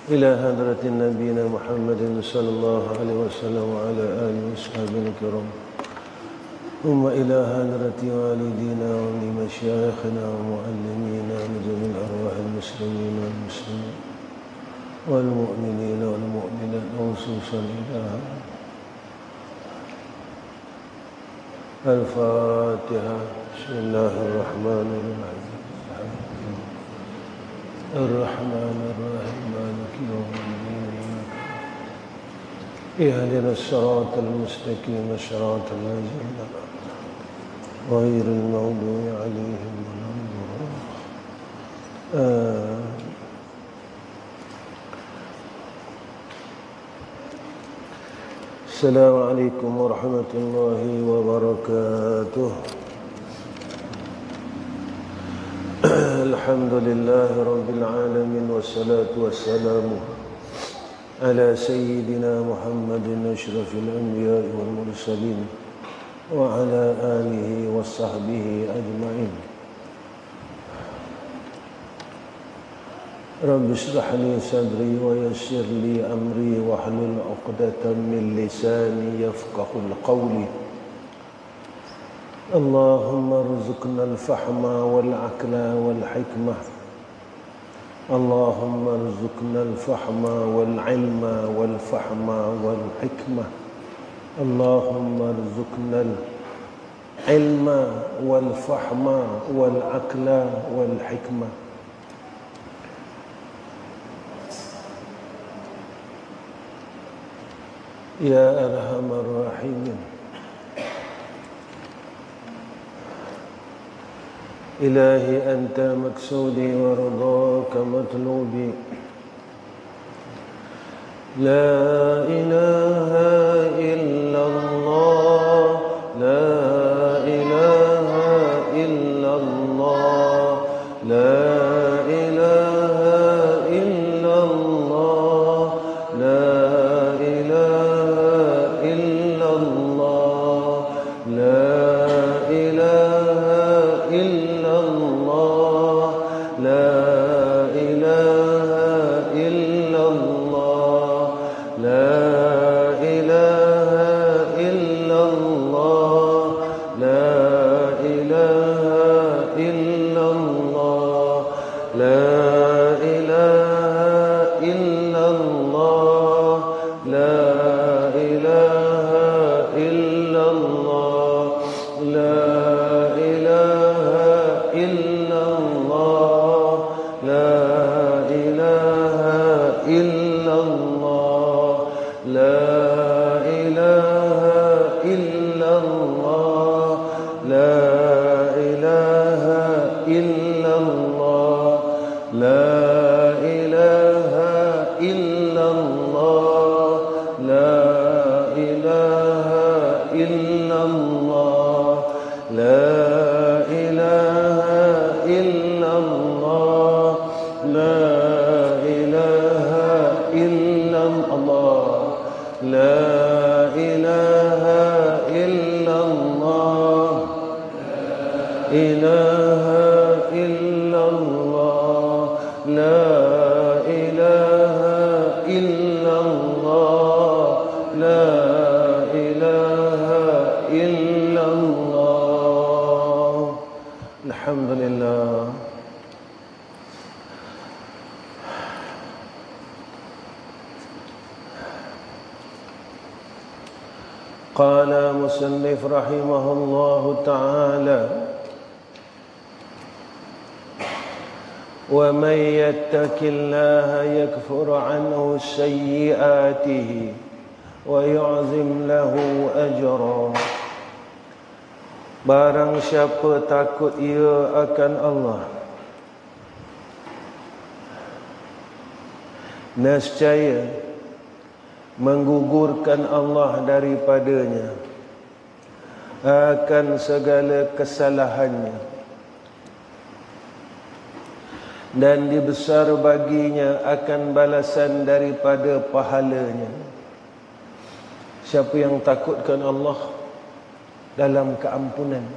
إلى حضرة نبينا محمد صلى الله عليه وسلم وعلى آله وصحبه الكرام، ثم إلى حضرة والدينا ولمشايخنا ومعلمينا لجميع أرواح المسلمين والمسلمين والمؤمنين والمؤمنات، وخصوصا إلى الفاتحة. بسم الله الرحمن الرحيم. الرحمن الرحيم مالك يوم الدين. اهدنا الصراط المستقيم صراط الذين غير المغضوب عليهم ولا الضالين. السلام عليكم ورحمة الله وبركاته. الحمد لله رب العالمين، والصلاة والسلام على سيدنا محمد أشرف الأنبياء والمرسلين وعلى آله وصحبه أجمعين. رب اشرح لي صدري ويسر لي أمري واحلل عقدة من لساني يفقه القول. اللهم ارزقنا الفهم والعقل والحكمة. اللهم ارزقنا الفهم والعلم والفهم والحكمة. اللهم ارزقنا العلم والفهم والعقل والحكمة. يا أرحم الراحمين. إلهي أنت مقصودي ورضاك مطلوبي. لا إله إلا الله، لا إله إلا الله، لا إله إلا الله، لا إله إلا الله، لا إله إلا الله، لا إله إلا الله، لا إله إلا الله، لا إله إلا الله، لا إله إلا الله، لا إله إلا الله، لا إله إلا الله، لا إله إلا الله، لا إله إلا الله، لا إله إلا الله، لا إله إلا الله، لا إله إلا الله، لا إله إلا الله، لا إله إلا الله، لا إله إلا الله، إله إلا الله، لا إله إلا الله، لا إله إلا الله. الحمد لله. قال مصنف رحمه الله تعالى: ومن يتق الله يكفر عنه سيئاته ويعظم له أجرا. Barang siapa takut ia akan Allah, nescaya menggugurkan Allah daripadanya akan segala kesalahannya, dan dibesar baginya akan balasan daripada pahalanya. Siapa yang takutkan Allah dalam keampunan,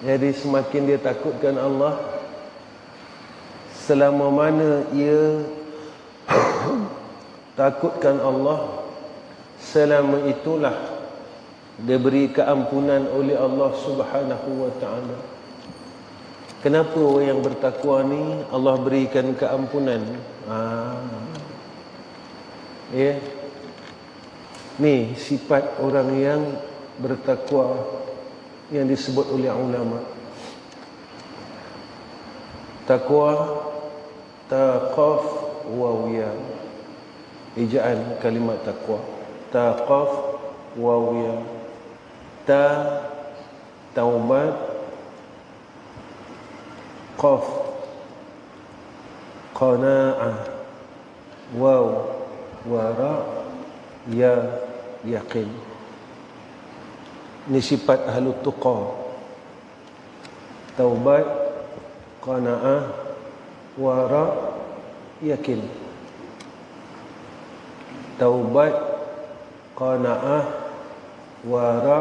Jadi semakin dia takutkan Allah, selama mana ia takutkan Allah, selama itulah diberi keampunan oleh Allah Subhanahu wa taala. Kenapa orang yang bertakwa ni Allah berikan keampunan? Ya. Ni sifat orang yang bertakwa yang disebut oleh ulama. Takwa, taqaf wawiyah. Ejaan kalimat takwa. Taqaf wawiyah. Ta taubat, qaf qana'ah, waw wara, ya yaqin. Ini sifat ahlu tuqa. Taubat, qana'ah, wara, yakin. Taubat, qana'ah, wara,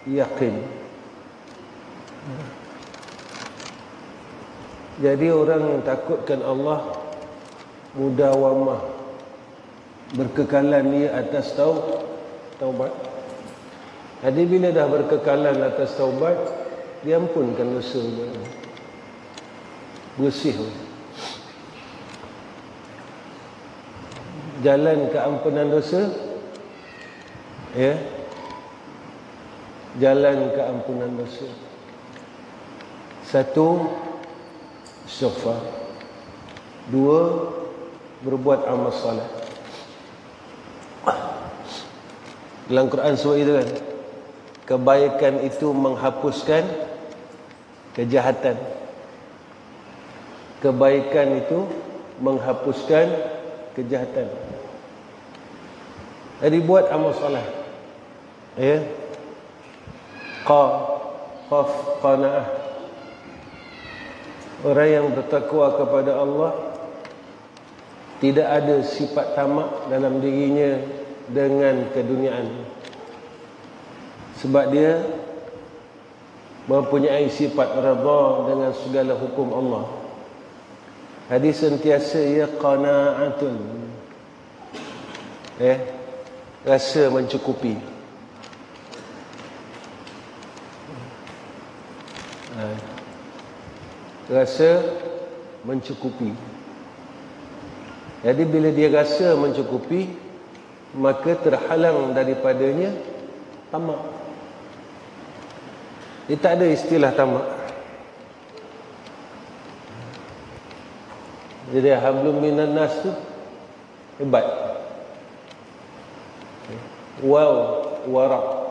yakin. Jadi orang yang takutkan Allah mudawamah, berkekalan dia atas taubat. Jadi bila dah berkekalan atas taubat, diampunkan dosa dia. Bersih. Jalan keampunan dosa, ya. Jalan keampunan dosa. Satu, istighfar. Dua, berbuat amal soleh. Dalam Quran sebut itu kan, kebaikan itu menghapuskan kejahatan. Kebaikan itu menghapuskan kejahatan. Jadi buat amal soleh. Ya. Qaf qanaah. Orang yang bertakwa kepada Allah tidak ada sifat tamak dalam dirinya dengan keduniaan. Sebab dia mempunyai sifat redha dengan segala hukum Allah. Hadis sentiasa ia qanaatun. Rasa mencukupi. Rasa mencukupi. Jadi bila dia rasa mencukupi, maka terhalang daripadanya tamak. Dia tak ada istilah tamak. Jadi hablum minan nas tu hebat. Wow, wara.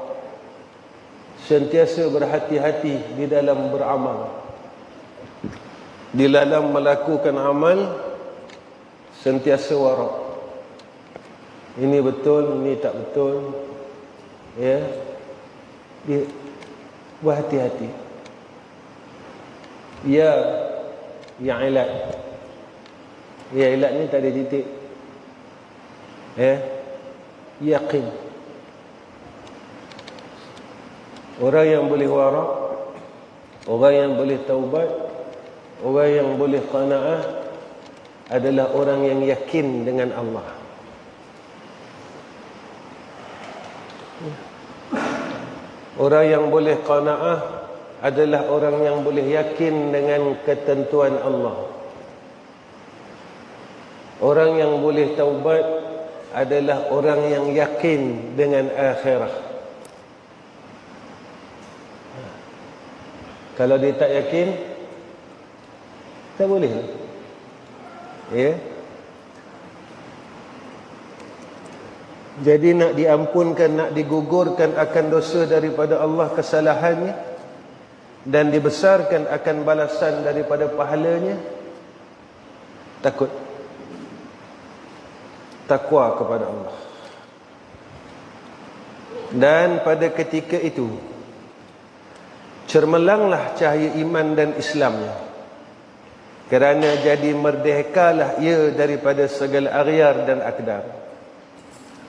Sentiasa berhati-hati di dalam beramal. Di dalam melakukan amal sentiasa wara. Ini betul, ini tak betul. Ya. Dia berhati-hati. Ya, yang ilat. Ya, ilat ni tak ada titik. Ya. Yakin. Orang yang boleh wara, orang yang boleh taubat, orang yang boleh qanaah adalah orang yang yakin dengan Allah. Orang yang boleh qanaah adalah orang yang boleh yakin dengan ketentuan Allah. Orang yang boleh taubat adalah orang yang yakin dengan akhirat. Kalau dia tak yakin, tak boleh. Ya. Jadi nak diampunkan, nak digugurkan akan dosa daripada Allah kesalahannya dan dibesarkan akan balasan daripada pahalanya, takut. Takwa kepada Allah. Dan pada ketika itu cermelanglah cahaya iman dan Islamnya, kerana jadi merdekalah ia daripada segala aghyar dan akdar.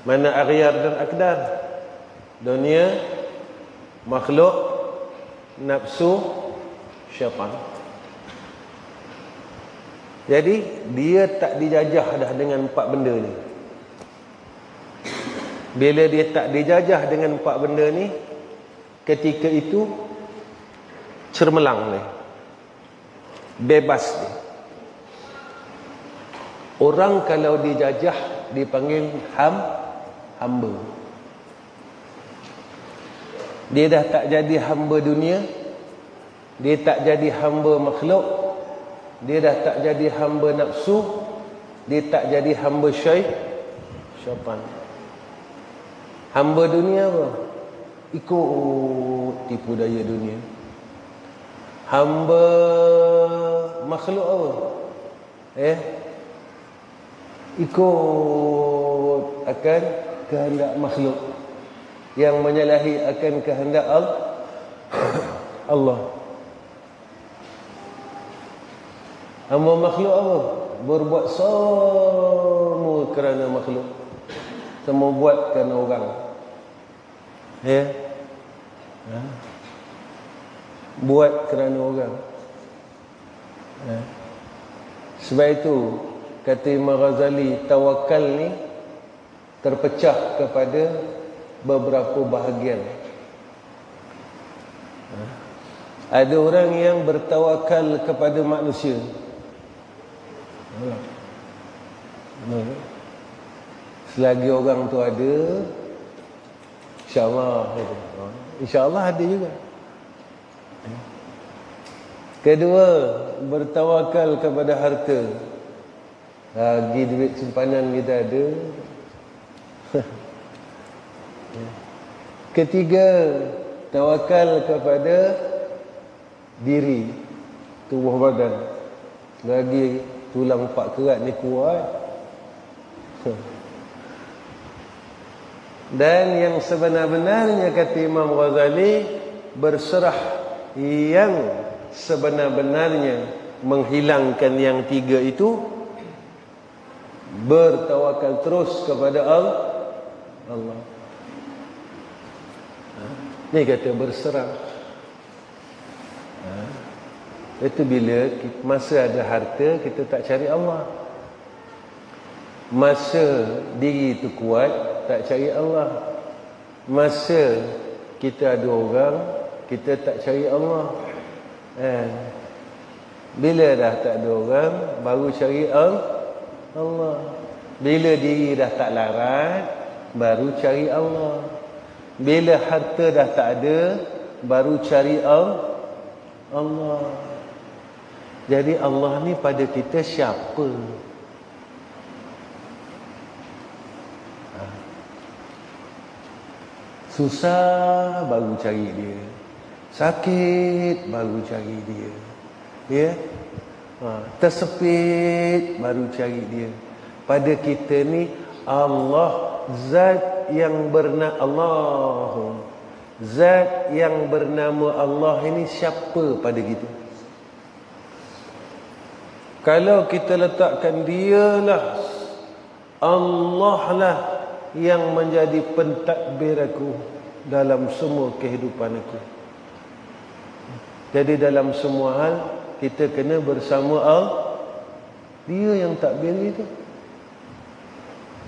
Mana aghyar dan akdar? Dunia, makhluk, nafsu, syaitan. Jadi dia tak dijajah dah dengan 4 benda ni. Bila dia tak dijajah dengan 4 benda ni, ketika itu cermelang dia, bebas dia. Orang kalau dijajah dipanggil hamba. Dia dah tak jadi hamba dunia, dia tak jadi hamba makhluk, dia dah tak jadi hamba nafsu, dia tak jadi hamba syaitan. Hamba dunia apa? Ikut tipu daya dunia. Hamba makhluk apa? Ikut akan kehendak makhluk yang menyalahi akan kehendak Allah. Hamba makhluk apa? Berbuat semua kerana makhluk, semua buat kerana orang. Buat kerana orang. Sebab itu kata Imam Ghazali, tawakal ni terpecah kepada beberapa bahagian. Ada orang yang bertawakal kepada manusia. Selagi orang tu ada, InsyaAllah ada juga. Kedua, bertawakal kepada harta. Lagi duit simpanan kita ada. Ketiga, tawakal kepada diri, tubuh badan. Lagi tulang 4 kerat ni kuat. Dan yang sebenar-benarnya kata Imam Ghazali, berserah yang sebenar-benarnya menghilangkan yang 3 itu, bertawakal terus kepada Allah. Ni kata berserah. Itu bila masa ada harta kita tak cari Allah. Masa diri itu kuat tak cari Allah. Masa kita ada orang kita tak cari Allah. Bila dah tak ada orang baru cari Allah. Bila diri dah tak larat baru cari Allah. Bila harta dah tak ada baru cari Allah. Jadi Allah ni pada kita siapa? Susah baru cari dia, sakit baru cari dia, tersepit baru cari dia. Pada kita ni Allah, zat yang bernama zat yang bernama Allah ini siapa pada kita? Kalau kita letakkan dialah, Allah lah yang menjadi pentadbir aku dalam semua kehidupan aku. Jadi dalam semua hal kita kena bersama Dia yang takbir itu.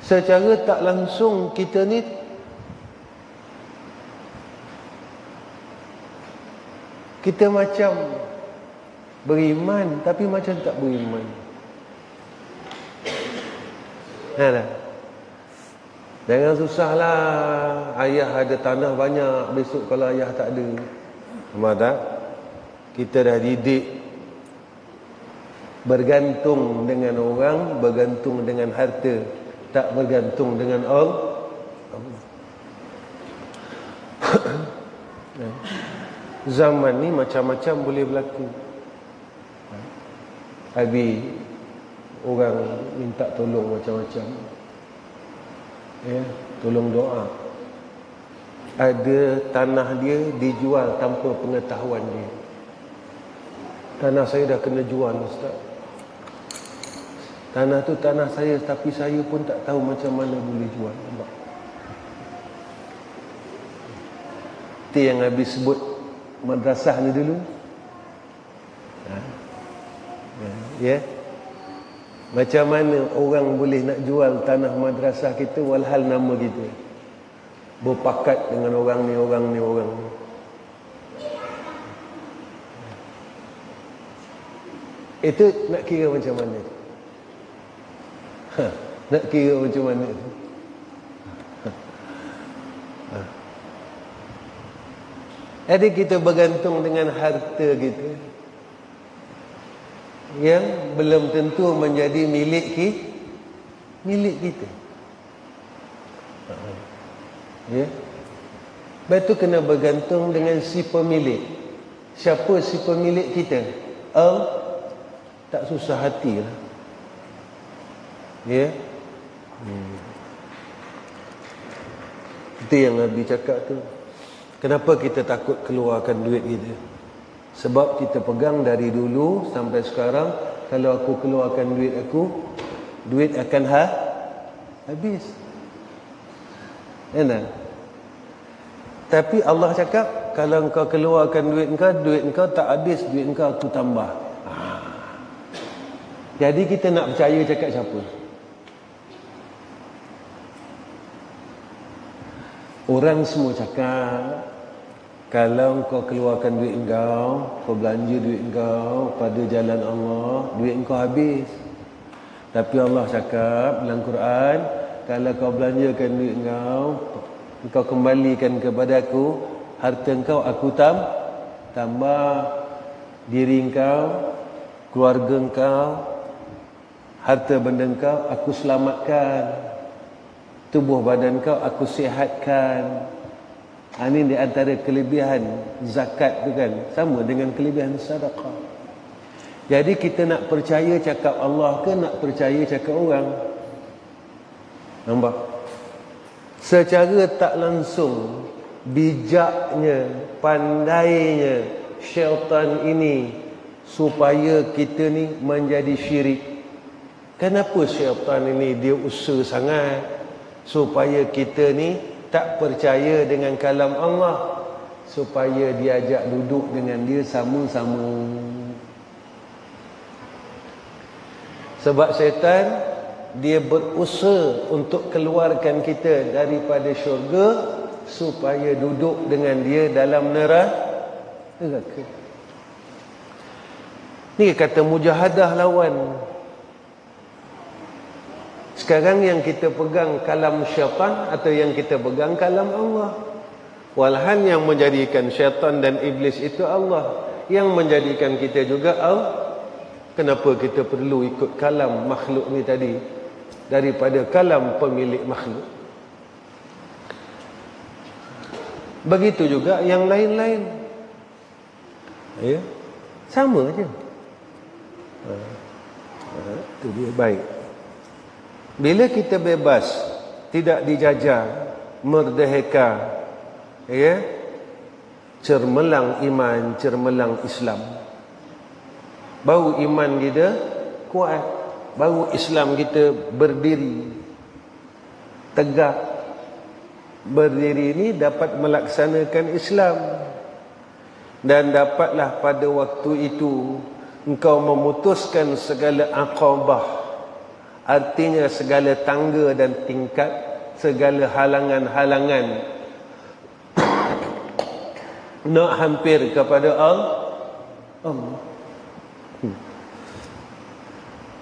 Secara tak langsung kita ni kita macam beriman tapi macam tak beriman. Jangan susahlah. Ayah ada tanah banyak, besok kalau ayah tak ada, faham tak? Kita dah didik bergantung dengan orang, bergantung dengan harta, tak bergantung dengan Allah. Zaman ni macam-macam boleh berlaku. Habis orang minta tolong macam-macam, tolong doa. Ada tanah dia dijual tanpa pengetahuan dia. Tanah saya dah kena jual, Ustaz. Tanah tu tanah saya, tapi saya pun tak tahu macam mana boleh jual. Nampak? Itu yang habis sebut madrasah ni dulu. Macam mana orang boleh nak jual tanah madrasah kita walhal nama kita berpakat dengan orang ni, orang ni, orang ni. Itu nak kira macam mana? Nak kira macam mana? Jadi kita bergantung dengan harta kita yang belum tentu menjadi milik kita. Ya. Lepas tu kena bergantung dengan si pemilik. Siapa si pemilik kita? Tak susah hati lah. Ya. Itu yang Nabi cakap tu. Kenapa kita takut keluarkan duit kita? Sebab kita pegang dari dulu sampai sekarang, kalau aku keluarkan duit aku, duit akan habis. Enak. Tapi Allah cakap, kalau engkau keluarkan duit engkau tak habis, duit engkau aku tambah. Jadi kita nak percaya cakap siapa? Orang semua cakap, kalau kau keluarkan duit kau belanja duit kau pada jalan Allah, duit kau habis. Tapi Allah cakap dalam Quran, kalau kau belanjakan duit kau kembalikan kepada aku, harta kau aku tambah, diri kau, keluarga kau, harta benda kau aku selamatkan, tubuh badan kau aku sihatkan. Ini di antara kelebihan zakat tu kan, sama dengan kelebihan sedekah. Jadi kita nak percaya cakap Allah ke nak percaya cakap orang? Nampak? Secara tak langsung, bijaknya, pandainya syaitan ini supaya kita ni menjadi syirik. Kenapa syaitan ini dia usaha sangat supaya kita ni tak percaya dengan kalam Allah, supaya diajak duduk dengan dia sama-sama. Sebab syaitan dia berusaha untuk keluarkan kita daripada syurga supaya duduk dengan dia dalam neraka. Ni kata mujahadah lawan. Sekarang yang kita pegang kalam syaitan atau yang kita pegang kalam Allah? Walhan yang menjadikan syaitan dan iblis itu Allah. Yang menjadikan kita juga Allah. Kenapa kita perlu ikut kalam makhluk ni tadi daripada kalam pemilik makhluk? Begitu juga yang lain-lain. Ya, sama aja. Itu dia baik. Bila kita bebas, tidak dijajah, merdeka, ya, cermelang iman, cermelang Islam, baru iman kita kuat, baru Islam kita berdiri tegak. Berdiri ini dapat melaksanakan Islam, dan dapatlah pada waktu itu engkau memutuskan segala aqabah. Artinya segala tangga dan tingkat, segala halangan-halangan nak hampir kepada Allah.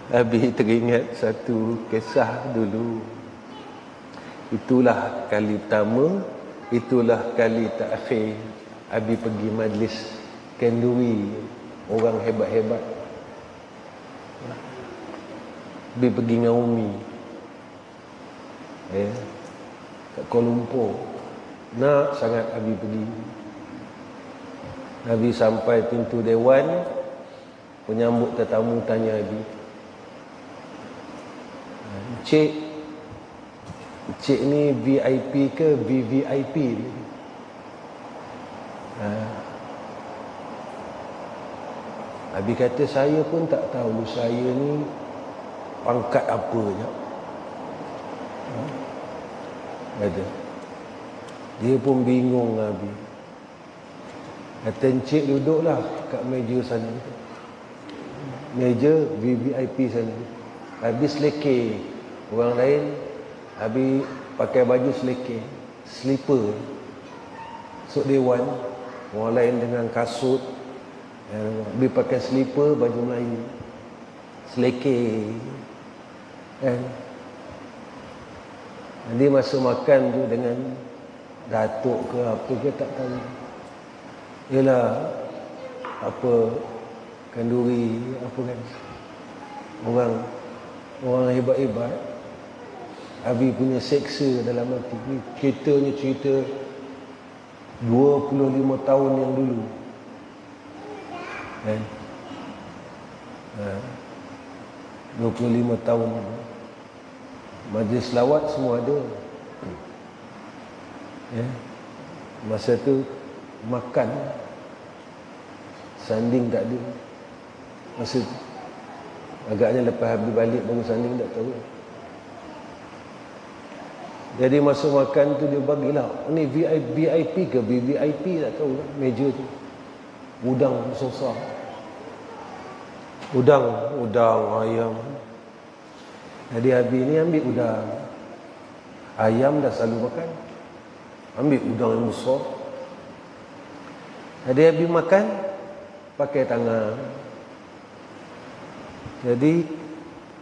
Habis teringat satu kisah dulu. Itulah kali pertama, itulah kali terakhir Abi pergi majlis kenduri orang hebat-hebat. Abi pergi dengan Umi, kat Kuala Lumpur. Nak sangat Abi pergi. Abi sampai pintu dewan, penyambut tetamu tanya Abi, Cik ni VIP ke VVIP? Abi kata, saya pun tak tahu saya ni pangkat apa je. Kata. Dia pun bingung Abi. Kata, Encik duduklah kat meja sana. Meja VVIP sana. habis selekeh. Orang lain habis pakai baju selekeh, slipper, masuk dewan. Orang lain dengan kasut, habis pakai slipper, baju Melayu, selekeh kan. Dia masa makan tu dengan datuk ke apa ke tak tahu. Ialah apa, kanduri apa kan. Orang hebat-hebat Abi punya seksa dalam hati. Ni ceritanya cerita 25 tahun yang dulu kan. 25 tahun dulu. Majlis selawat semua ada. Ya. Masa tu makan, sanding tak ada. Masa tu agaknya lepas habis balik baru sanding, tak tahu. Jadi masa makan tu dia bagilah, ni VIP ke VVIP tak tahu lah, meja tu udang besar. Udang ayam. Jadi habis ni ambil udang. Ayam dah selalu makan, ambil udang yang besar. Jadi habis makan pakai tangan. Jadi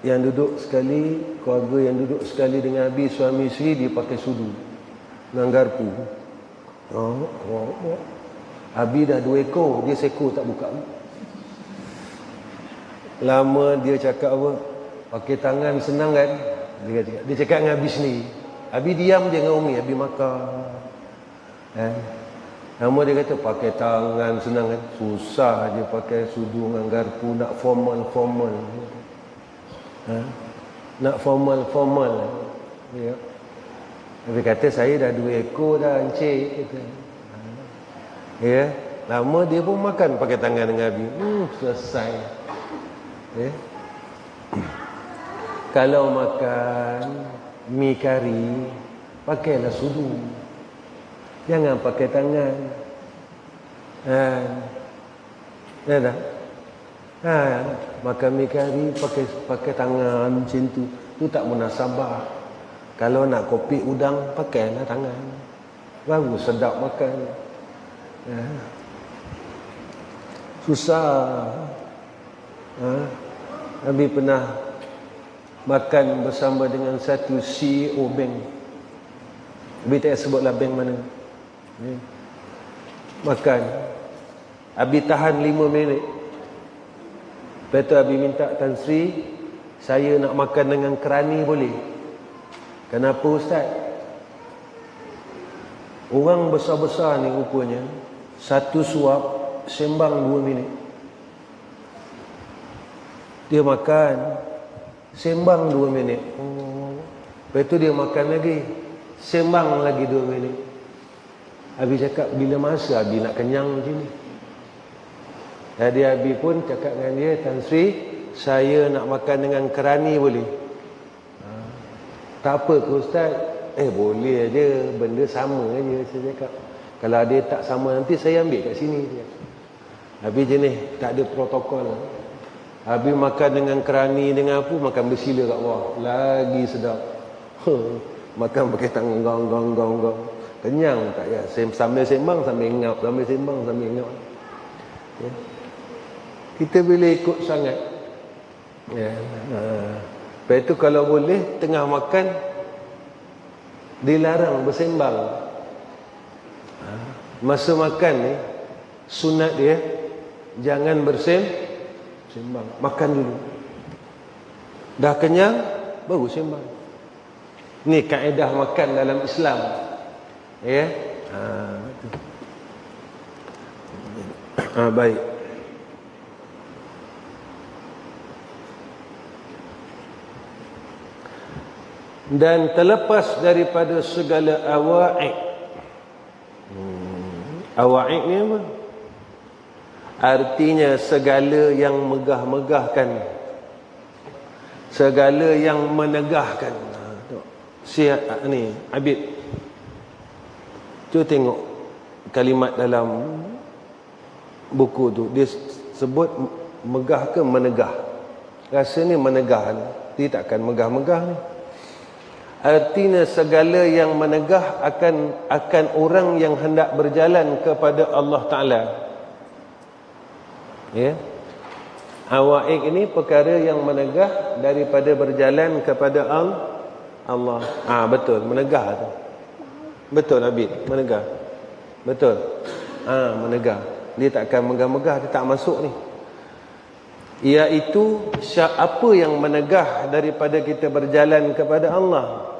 yang duduk sekali, keluarga yang duduk sekali dengan Abi, suami isteri, dia pakai sudu dengan garpu. Abi dah 2 ekor, dia seekor tak buka. Lama dia cakap apa, pakai tangan senang kan. Dia cakap dengan Abi sendiri. Abi diam je dengan Umi, Abi makan. Lama dia kata pakai tangan senang kan. Susah je pakai sudu dengan garpu, nak formal. Nak formal. Ya. Dia kata saya dah 2 ekor dah encik. Kata. Ya. Lama dia pun makan pakai tangan dengan Abi. Selesai. Ya. Kalau makan mi kari, pakailah sudu. Jangan pakai tangan. Dah. Makan mi kari pakai tangan macam tu. Tu tak munasabah. Kalau nak kopi udang, pakailah tangan. Baru sedap makan. Susah. Nabi pernah makan bersama dengan satu CEO bank. Nabi tak sebutlah bank mana. Makan. Abi tahan 5 minit. Lepas tu Abi minta Tan Sri, saya nak makan dengan kerani boleh? Kenapa Ustaz? Orang besar-besar ni rupanya, satu suap sembang 2 minit. Dia makan, sembang 2 minit. Lepas tu dia makan lagi, sembang lagi 2 minit. Abi cakap, bila masa Abi nak kenyang macam ni? Jadi Abi pun cakap dengan dia, Tan Sri, saya nak makan dengan kerani boleh? Tak apa ke Ustaz? Boleh aja, benda sama aja. Saya cakap, kalau dia tak sama nanti saya ambil kat sini. Abi jenis tak ada protokol. Abi makan dengan kerani, dengan apa, makan bersila kat bawah. Lagi sedap. Makan pakai tangan gong. Kenyang tak ya? Sambil sembang sambil ngap, sambil sembang sambil ngap. Ya. Kita bila ikut sangat. Ya. Lepas itu kalau boleh tengah makan dilarang bersembang. Masa makan ni sunat dia jangan bersembang. Makan dulu. Dah kenyang baru sembang. Ni kaedah makan dalam Islam. Ya. Baik. Dan terlepas daripada segala awa'id. Awa'id ni apa? Artinya segala yang megah-megahkan, segala yang menegahkan. Sihat ni Habib, cuba tengok kalimat dalam buku tu. Dia sebut megah ke menegah? Rasanya menegah ni. dia takkan megah-megah ni. Artinya segala yang menegah akan orang yang hendak berjalan kepada Allah Ta'ala. Ya. Awaik ini perkara yang menegah daripada berjalan kepada Allah. Betul, menegah tu. Betul Habib, menegah. Betul. Menegah. Dia takkan megah-megah, dia tak masuk ni. Iaitu apa yang menegah daripada kita berjalan kepada Allah?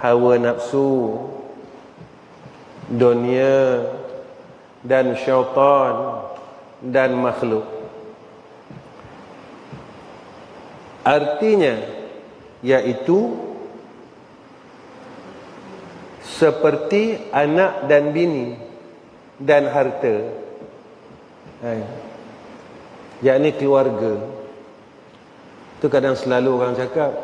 Hawa nafsu, dunia, dan syaitan, dan makhluk. Artinya iaitu seperti anak dan bini dan harta. Yakni keluarga. Tu kadang selalu orang cakap,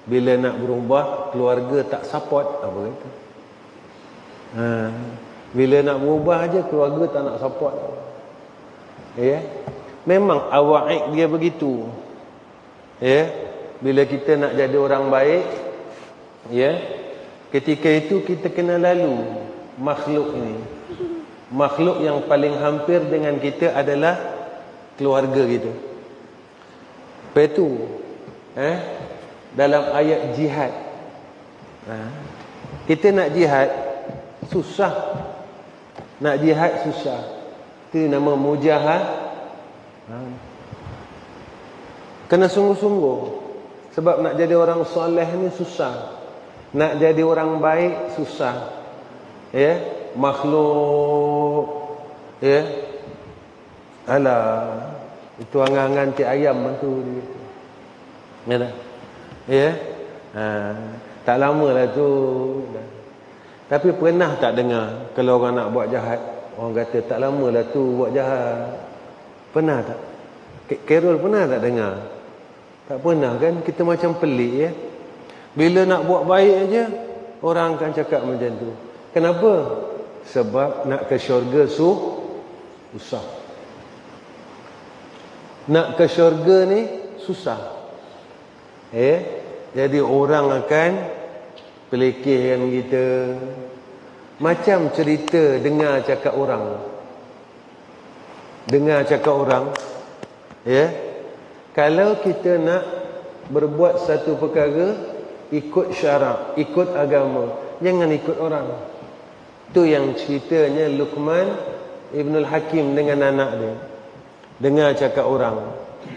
bila nak berubah keluarga tak support, apa kata? Bila nak berubah aja keluarga tak nak support. Ya. Memang awaik dia begitu. Ya. Bila kita nak jadi orang baik, ya, ketika itu kita kena lalu makhluk ini. Makhluk yang paling hampir dengan kita adalah keluarga kita. Lepas itu dalam ayat jihad, kita nak jihad susah. Nak jihad susah. Itu nama mujahad. Kena sungguh-sungguh. Sebab nak jadi orang soleh ni susah. Nak jadi orang baik susah. Ya, makhluk, ya, alah, itu angan-angan ti ayam tu dia. Ya tak? Ya. Tak lama lah tu. Tapi pernah tak dengar kalau orang nak buat jahat, orang kata tak lama lah tu buat jahat. Pernah tak? Carol pernah tak dengar? Tak pernah kan? Kita macam pelik ya. Bila nak buat baik aja, orang akan cakap macam tu. Kenapa? Sebab nak ke syurga susah. Nak ke syurga ni susah. Jadi orang akan pelikirkan kita. Macam cerita dengar cakap orang. Dengar cakap orang. Ya. Kalau kita nak berbuat satu perkara, ikut syarak, ikut agama, jangan ikut orang. Tu yang ceritanya Luqman Ibnul Hakim dengan anak dia. Dengar cakap orang,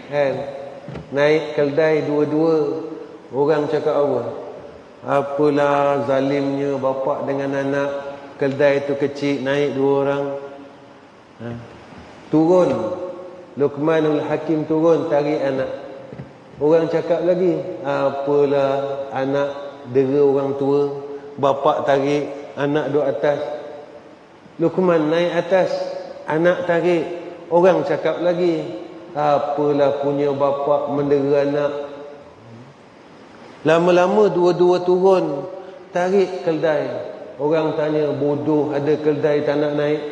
kan? Naik keldai dua-dua. Orang cakap apa? Apalah zalimnya bapa dengan anak. Keldai tu kecil, naik dua orang. Turun. Luqmanul Hakim turun, tarik anak. Orang cakap lagi, apalah anak dera orang tua, bapa tarik, anak duduk atas. Luqman naik atas, anak tarik. Orang cakap lagi, apalah punya bapa mendera anak. Lama-lama dua-dua turun, tarik keldai. Orang tanya, bodoh ada keldai tak nak naik.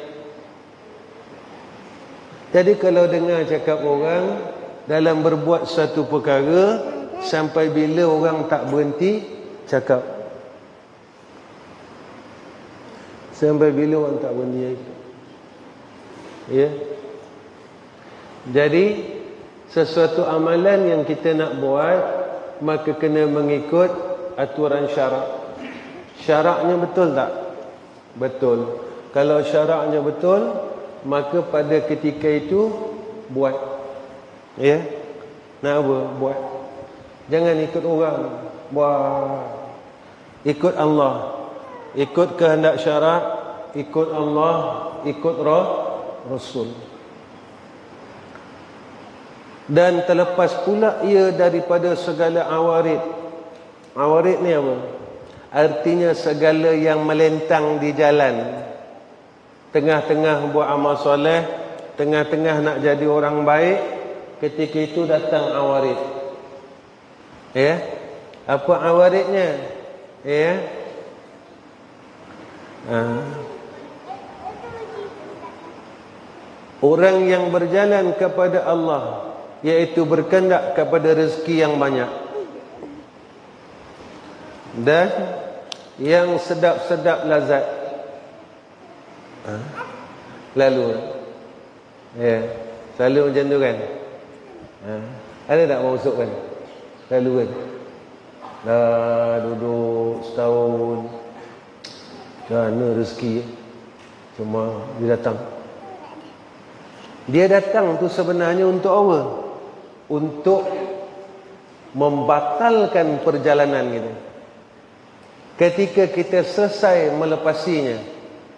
Jadi kalau dengar cakap orang dalam berbuat satu perkara, sampai bila orang tak berhenti cakap? Sampai bila orang tak berhenti cakap? Ya. Jadi sesuatu amalan yang kita nak buat, maka kena mengikut aturan syarak. Syaraknya betul tak? Betul. Kalau syaraknya betul, maka pada ketika itu buat. Ya. Nak apa? Buat. Jangan ikut orang. Buat. Ikut Allah. Ikut kehendak syarak, ikut Allah, ikut Rasul. Dan terlepas pula ia daripada segala awarid. Awarid ni apa? Artinya segala yang melentang di jalan. Tengah-tengah buat amal soleh, tengah-tengah nak jadi orang baik, ketika itu datang awarid. Ya. Apa awaridnya? Ya. Orang yang berjalan kepada Allah, iaitu berkehendak kepada rezeki yang banyak. Dan yang sedap-sedap lazat. Lalu ya, selalu macam tu kan. Ada tak masukkan? Selalu kan. Dah duduk setahun, mana rezeki. Cuma dia datang tu sebenarnya untuk apa? Untuk membatalkan perjalanan kita. Ketika kita selesai melepasinya,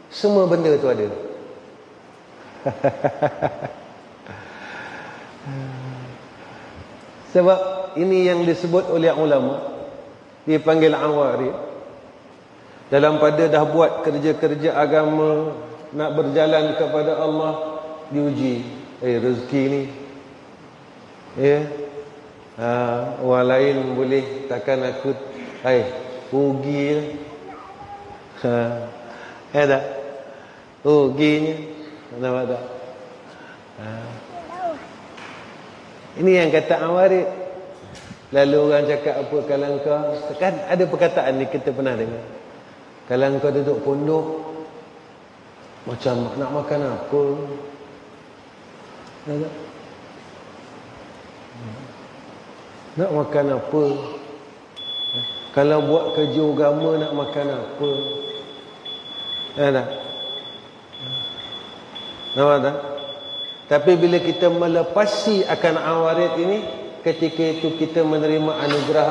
semua benda tu ada. Sebab ini yang disebut oleh ulama, dipanggil awarid. Dalam pada dah buat kerja-kerja agama, nak berjalan kepada Allah, diuji. Rezeki ni, orang lain boleh, takkan aku rugi lah. Tak? Ruginya. Nampak tak? Ini yang kata awarid. Lalu orang cakap apa, kalau kau, kan ada perkataan ni kita pernah dengar. Kalau kau duduk pondok, macam nak makan apa? Nak makan apa? Kalau buat kerja agama, nak makan apa? Tak? Nampak tak? Tapi bila kita melepasi akan awarid ini, ketika itu kita menerima anugerah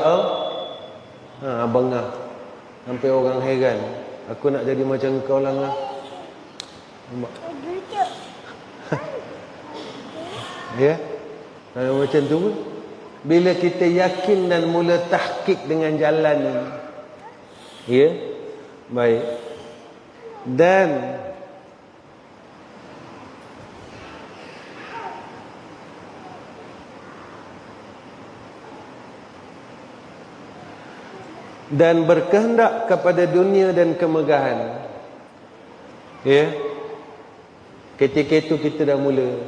abangah. Sampai orang heran, aku nak jadi macam kau lah. Ya, kalau macam tu, bila kita yakin dan mula tahqiq dengan jalan ini, ya, baik. Dan berkehendak kepada dunia dan kemegahan. Ya. Ketika itu kita dah mula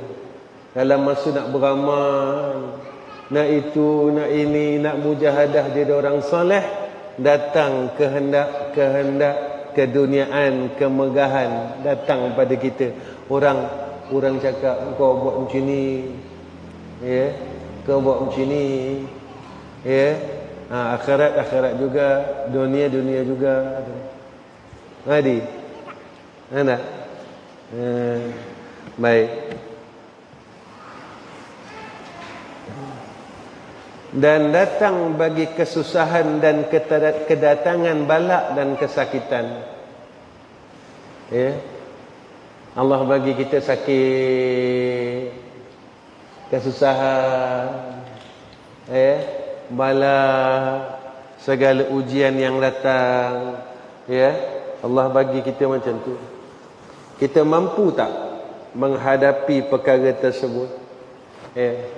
dalam masa nak beramal, nak itu, nak ini, nak mujahadah jadi orang soleh, datang kehendak keduniaan, kemegahan datang pada kita. Orang cakap kau buat macam ni, ya, kau buat macam ni, ya. Akhirat juga, dunia juga. Hadi. Ada. Baik. Dan datang bagi kesusahan dan kedatangan balak dan kesakitan. Ya. Allah bagi kita sakit, kesusahan, ya, bala, segala ujian yang datang, ya, Allah bagi kita macam tu. Kita mampu tak menghadapi perkara tersebut? Ya.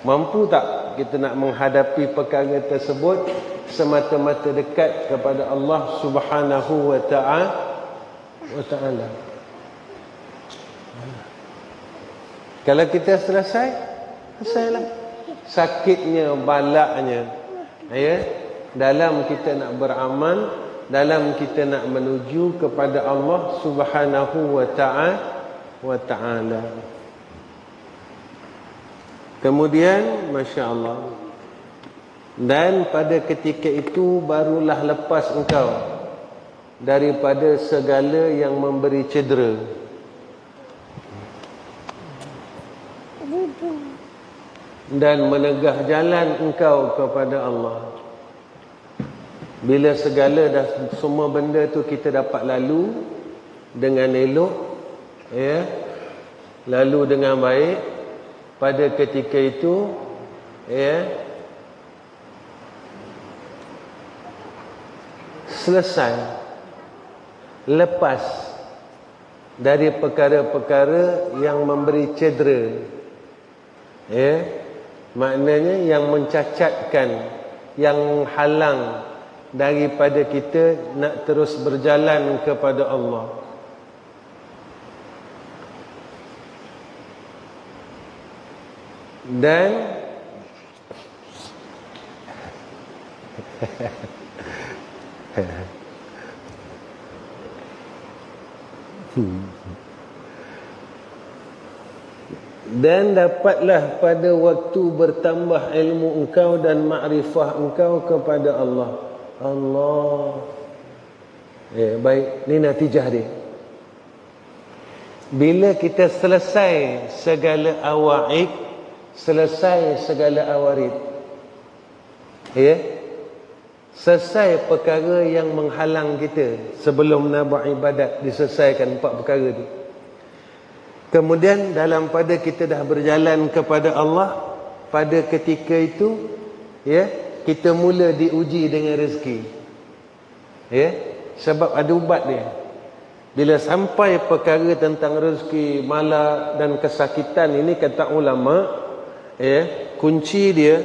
Mampu tak kita nak menghadapi perkara tersebut semata-mata dekat kepada Allah Subhanahu wa ta'ala. Kalau kita selesailah sakitnya, balaknya, ya, dalam kita nak beramal, dalam kita nak menuju kepada Allah Subhanahu wa ta'ala. Kemudian, Masya Allah, dan pada ketika itu barulah lepas engkau daripada segala yang memberi cedera. Dan menegah jalan engkau kepada Allah. Bila segala dah, semua benda tu kita dapat lalu dengan elok, ya, lalu dengan baik, pada ketika itu, ya, selesai, lepas dari perkara-perkara yang memberi cedera, ya, maknanya yang mencacatkan, yang halang daripada kita nak terus berjalan kepada Allah. Dan Dan dapatlah pada waktu bertambah ilmu engkau dan makrifah engkau kepada Allah. Allah. Baik, ni natijah dia. Bila kita selesai segala awaid, selesai segala awarid, selesai perkara yang menghalang kita sebelum nak buat ibadat, diselesaikan 4 perkara tu. Kemudian dalam pada kita dah berjalan kepada Allah, pada ketika itu kita mula diuji dengan rezeki. Sebab ada ubat dia. Bila sampai perkara tentang rezeki, malak dan kesakitan ini, kata ulama, kunci dia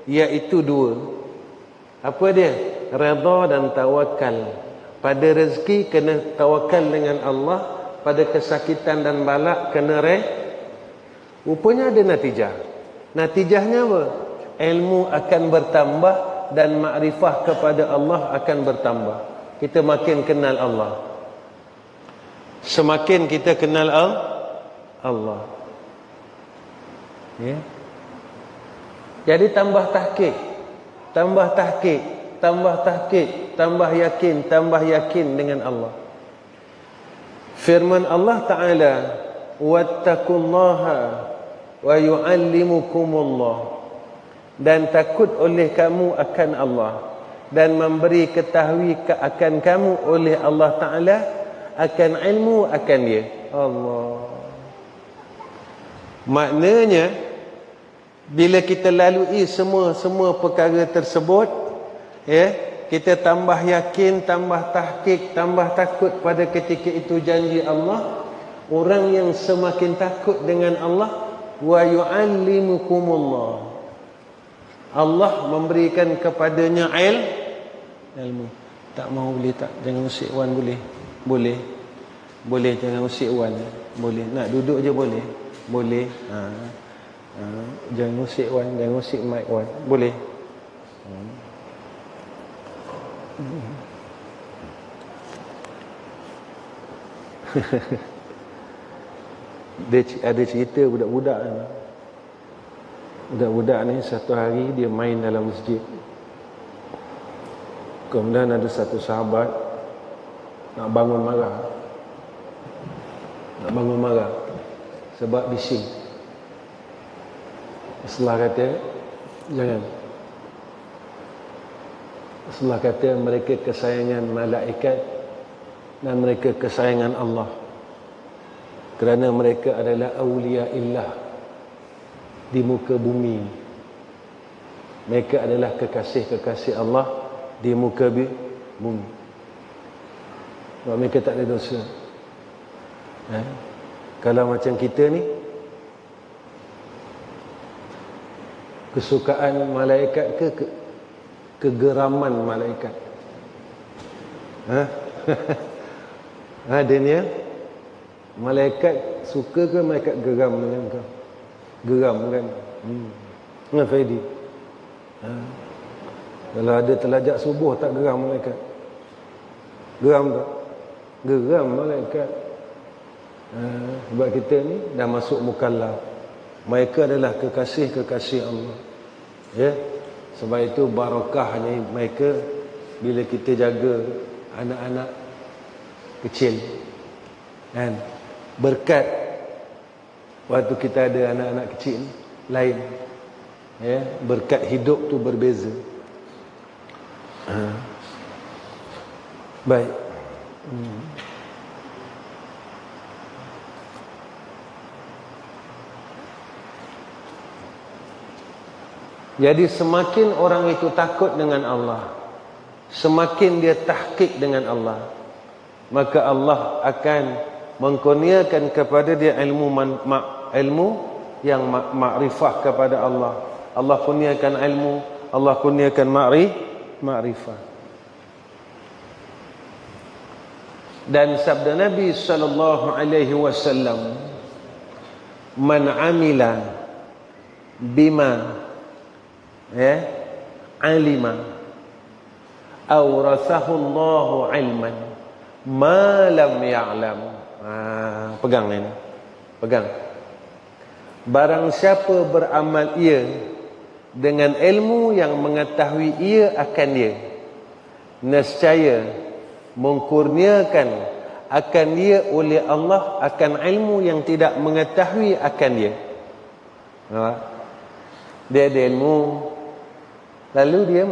iaitu 2. Apa dia? Redha dan tawakal. Pada rezeki kena tawakal dengan Allah, pada kesakitan dan balak kena rupanya ada natijah. Natijahnya apa? Ilmu akan bertambah dan makrifah kepada Allah akan bertambah. Kita makin kenal Allah. Semakin kita kenal Allah, jadi tambah tahqiq, tambah tahqiq, tambah tahqiq, tambah yakin dengan Allah. Firman Allah Ta'ala, wattaqullaha wa yu'allimukumullah, dan takut oleh kamu akan Allah, dan memberi ketahui akan kamu oleh Allah Ta'ala akan ilmu akan dia. Allah. Maknanya bila kita lalui semua perkara tersebut, kita tambah yakin, tambah tahqiq, tambah takut pada ketika itu janji Allah. Orang yang semakin takut dengan Allah, wa yu'allimukumullah, Allah memberikan kepadanya ilmu. Tak mau boleh tak? Jangan usik wan boleh? Boleh jangan usik wan. Boleh. Nak duduk je boleh? Boleh. Jangan usik wan, jangan usik mic wan. Boleh? Dia ada cerita budak-budak ni. Budak-budak ni satu hari dia main dalam masjid. Kemudian ada satu sahabat nak bangun marah sebab bising. Rasulullah kata jangan. Rasulullah kata mereka kesayangan malaikat dan mereka kesayangan Allah, kerana mereka adalah awliya illah di muka bumi. Mereka adalah kekasih-kekasih Allah di muka bumi. Sebab mereka tak ada dosa. Kalau macam kita ni, kesukaan malaikat ke kegeraman malaikat? Ada ni malaikat suka ke malaikat geram dengan kau? Geram kan? Faidi. Kalau ada telajak subuh tak geram malaikat? Geram tak? Geram malaikat. Sebab kita ni dah masuk mukallaf. Mereka adalah kekasih-kekasih Allah. Sebab itu barakahnya mereka bila kita jaga anak-anak kecil. Dan berkat waktu kita ada anak-anak kecil lain. Berkat hidup tu berbeza. Baik. Jadi semakin orang itu takut dengan Allah, semakin dia tahqiq dengan Allah, maka Allah akan mengkurniakan kepada dia ilmu yang makrifah kepada Allah. Allah kurniakan ilmu, Allah kurniakan makrifah. Dan sabda Nabi sallallahu alaihi wasallam, man amila bima alima awrasahu Allahu ilman ma lam ya'lam. Pegang ini. Pegang. Barang siapa beramal ia dengan ilmu yang mengetahui ia akan dia, nescaya mengkurniakan akan dia oleh Allah akan ilmu yang tidak mengetahui akan dia. Dia ada ilmu, lalu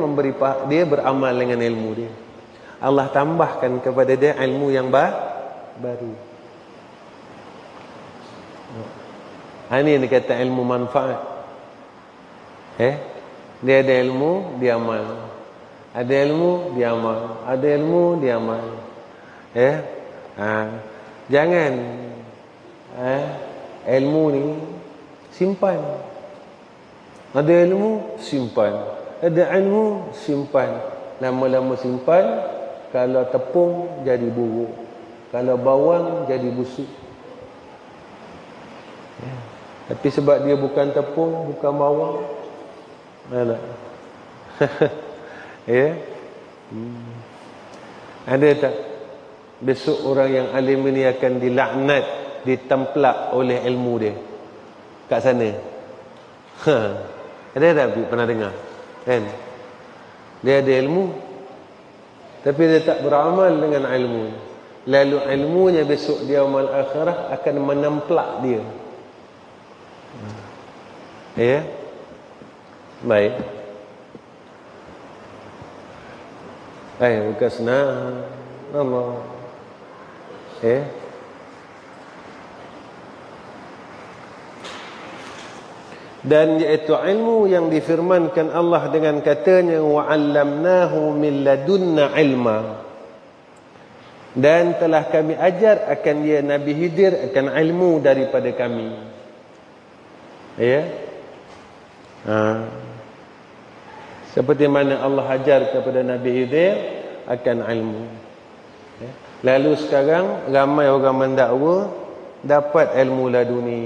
dia beramal dengan ilmu dia. Allah tambahkan kepada dia ilmu yang baru. Ini yang dikata ilmu manfaat. Dia ada ilmu, dia amal. Ada ilmu, dia amal. Ada ilmu, dia amal. Jangan ilmu ni simpan. Ada ilmu, simpan. Ada ilmu, simpan. Lama-lama simpan, kalau tepung jadi buruk, kalau bawang jadi busuk. Tapi sebab dia bukan tepung, bukan bawang, ada tak besok orang yang alim ini akan dilaknat, ditemplak oleh ilmu dia kat sana? Ada tak pernah dengar? Kan? Dia ada ilmu, tapi dia tak beramal dengan ilmu. Lalu ilmunya besok dia amal akhirah akan menemplak dia. Baik. Bukan senang. Allah. Dan iaitu ilmu yang difirmankan Allah dengan katanya wa 'allamnahu min ladunna ilma, dan telah kami ajar akan dia Nabi Khidir akan ilmu daripada kami. Seperti mana Allah ajar kepada Nabi Khidir akan ilmu. Lalu sekarang ramai orang mendakwa dapat ilmu laduni.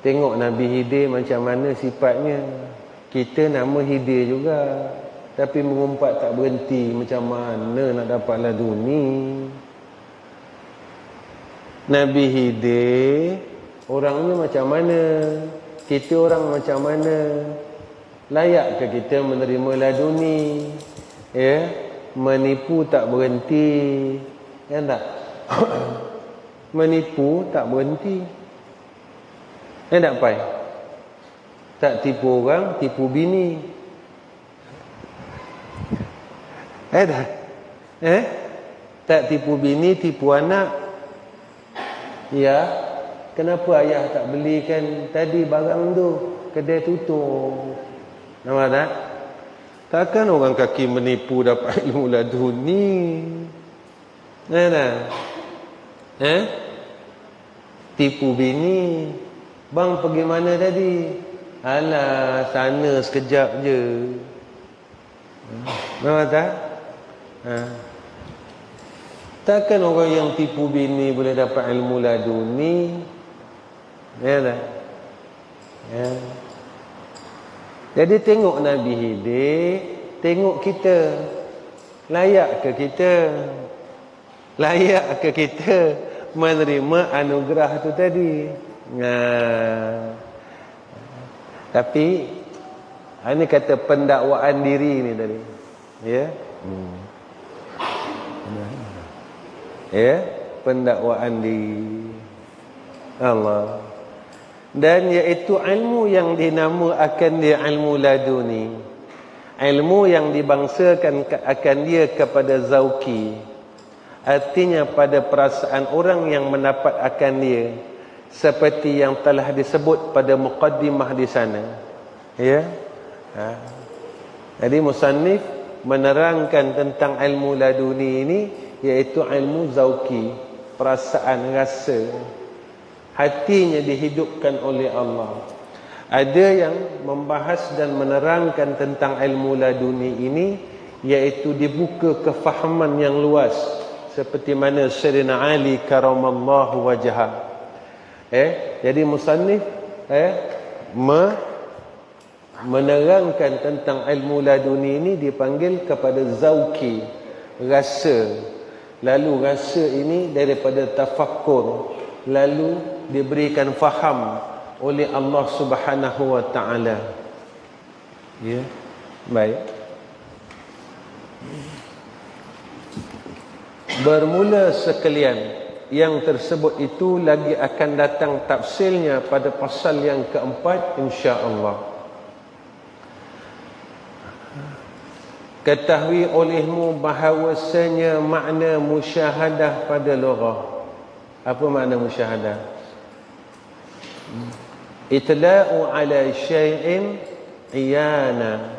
Tengok Nabi Khidir macam mana sifatnya. Kita nama Khidir juga, tapi mengumpat tak berhenti. Macam mana nak dapat laduni? Nabi Khidir orangnya macam mana? Kita orang macam mana? Layak ke kita menerima laduni? Menipu tak berhenti. Tak? Menipu tak berhenti. Tak pai. Tak tipu orang, tipu bini. Tak? Tak tipu bini, tipu anak. Kenapa ayah tak belikan tadi barang tu? Kedai tutup. Nampak tak? Takkan orang kaki menipu dapat ilmu laduni. Tipu bini. Bang pergi mana tadi? Alah, sana sekejap je. Nampak tak? Takkan orang yang tipu bini boleh dapat ilmu laduni? Tak? Jadi tengok Nabi Khidir, tengok kita. Layak ke kita? Layak ke kita menerima anugerah tu tadi? Tapi ini kata pendakwaan diri ni tadi. Pendakwaan diri. Allah. Dan iaitu ilmu yang dinamakan dia ilmu laduni. Ilmu yang dibangsakan akan dia kepada zauki. Artinya pada perasaan orang yang mendapat akan dia, seperti yang telah disebut pada muqaddimah di sana. Jadi musannif menerangkan tentang ilmu laduni ini, iaitu ilmu zauki, perasaan rasa. Hatinya dihidupkan oleh Allah. Ada yang membahas dan menerangkan tentang ilmu laduni ini, iaitu dibuka kefahaman yang luas, seperti mana Sayyidina Ali karamallahu wajhah. Jadi musannif menerangkan tentang ilmu laduni ini dipanggil kepada zauki, rasa. Lalu rasa ini daripada tafakkur, lalu diberikan faham oleh Allah Subhanahu wa taala. Ya, baik. Bermula sekalian, yang tersebut itu lagi akan datang tafsirnya pada pasal yang keempat insya-Allah. Ketahui olehmu bahawasanya makna musyahadah pada lughah. Apa makna musyahadah? Itla'u ala syai'in iyana.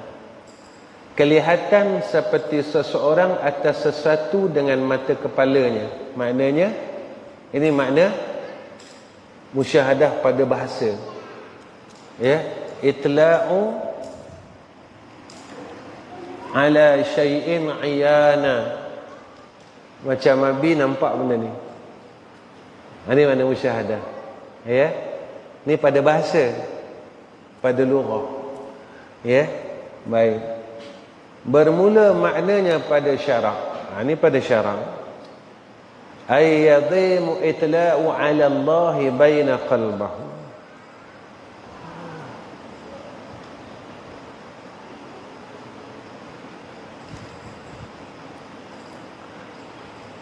Kelihatan seperti seseorang atas sesuatu dengan mata kepalanya. Maknanya, ini makna musyahadah pada bahasa. Ya, itla'u ala syai'in iyana. Macam Abi nampak benda ni. Ini mana musyahadah. Ya. Ni pada bahasa, pada lughah. Ya. Baik. Bermula maknanya pada syarak. Ini pada syarak. Ay yadhimu itla'u ala Allah baina qalbahu.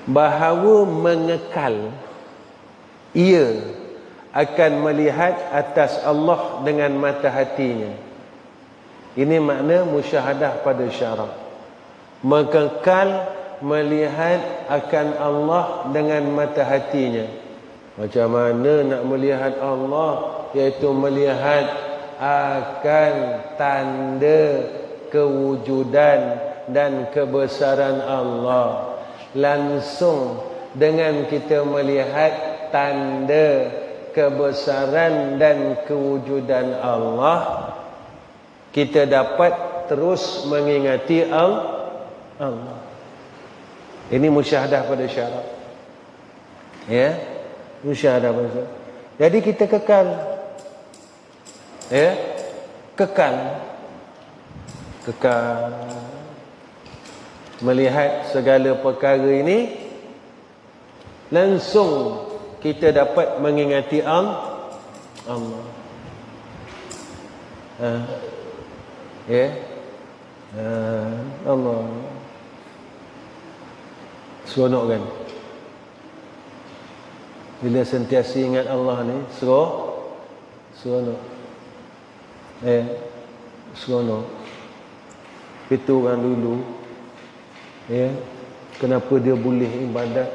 Bahawa mengekal ia akan melihat atas Allah dengan mata hatinya. Ini makna musyahadah pada syarak. Mengekal melihat akan Allah dengan mata hatinya. Macam mana nak melihat Allah? Iaitu melihat akan tanda kewujudan dan kebesaran Allah. Langsung dengan kita melihat tanda kebesaran dan kewujudan Allah, kita dapat terus mengingati Allah. Ini musyahadah pada syarak. Ya, musyahadah pada syarak. Jadi kita kekal. Ya, kekal melihat segala perkara ini, langsung kita dapat mengingati Allah. Ya, Allah. Seronok kan? Bila sentiasa ingat Allah ni, seronok. Seronok. Itu orang dulu, ya, kenapa dia boleh ibadat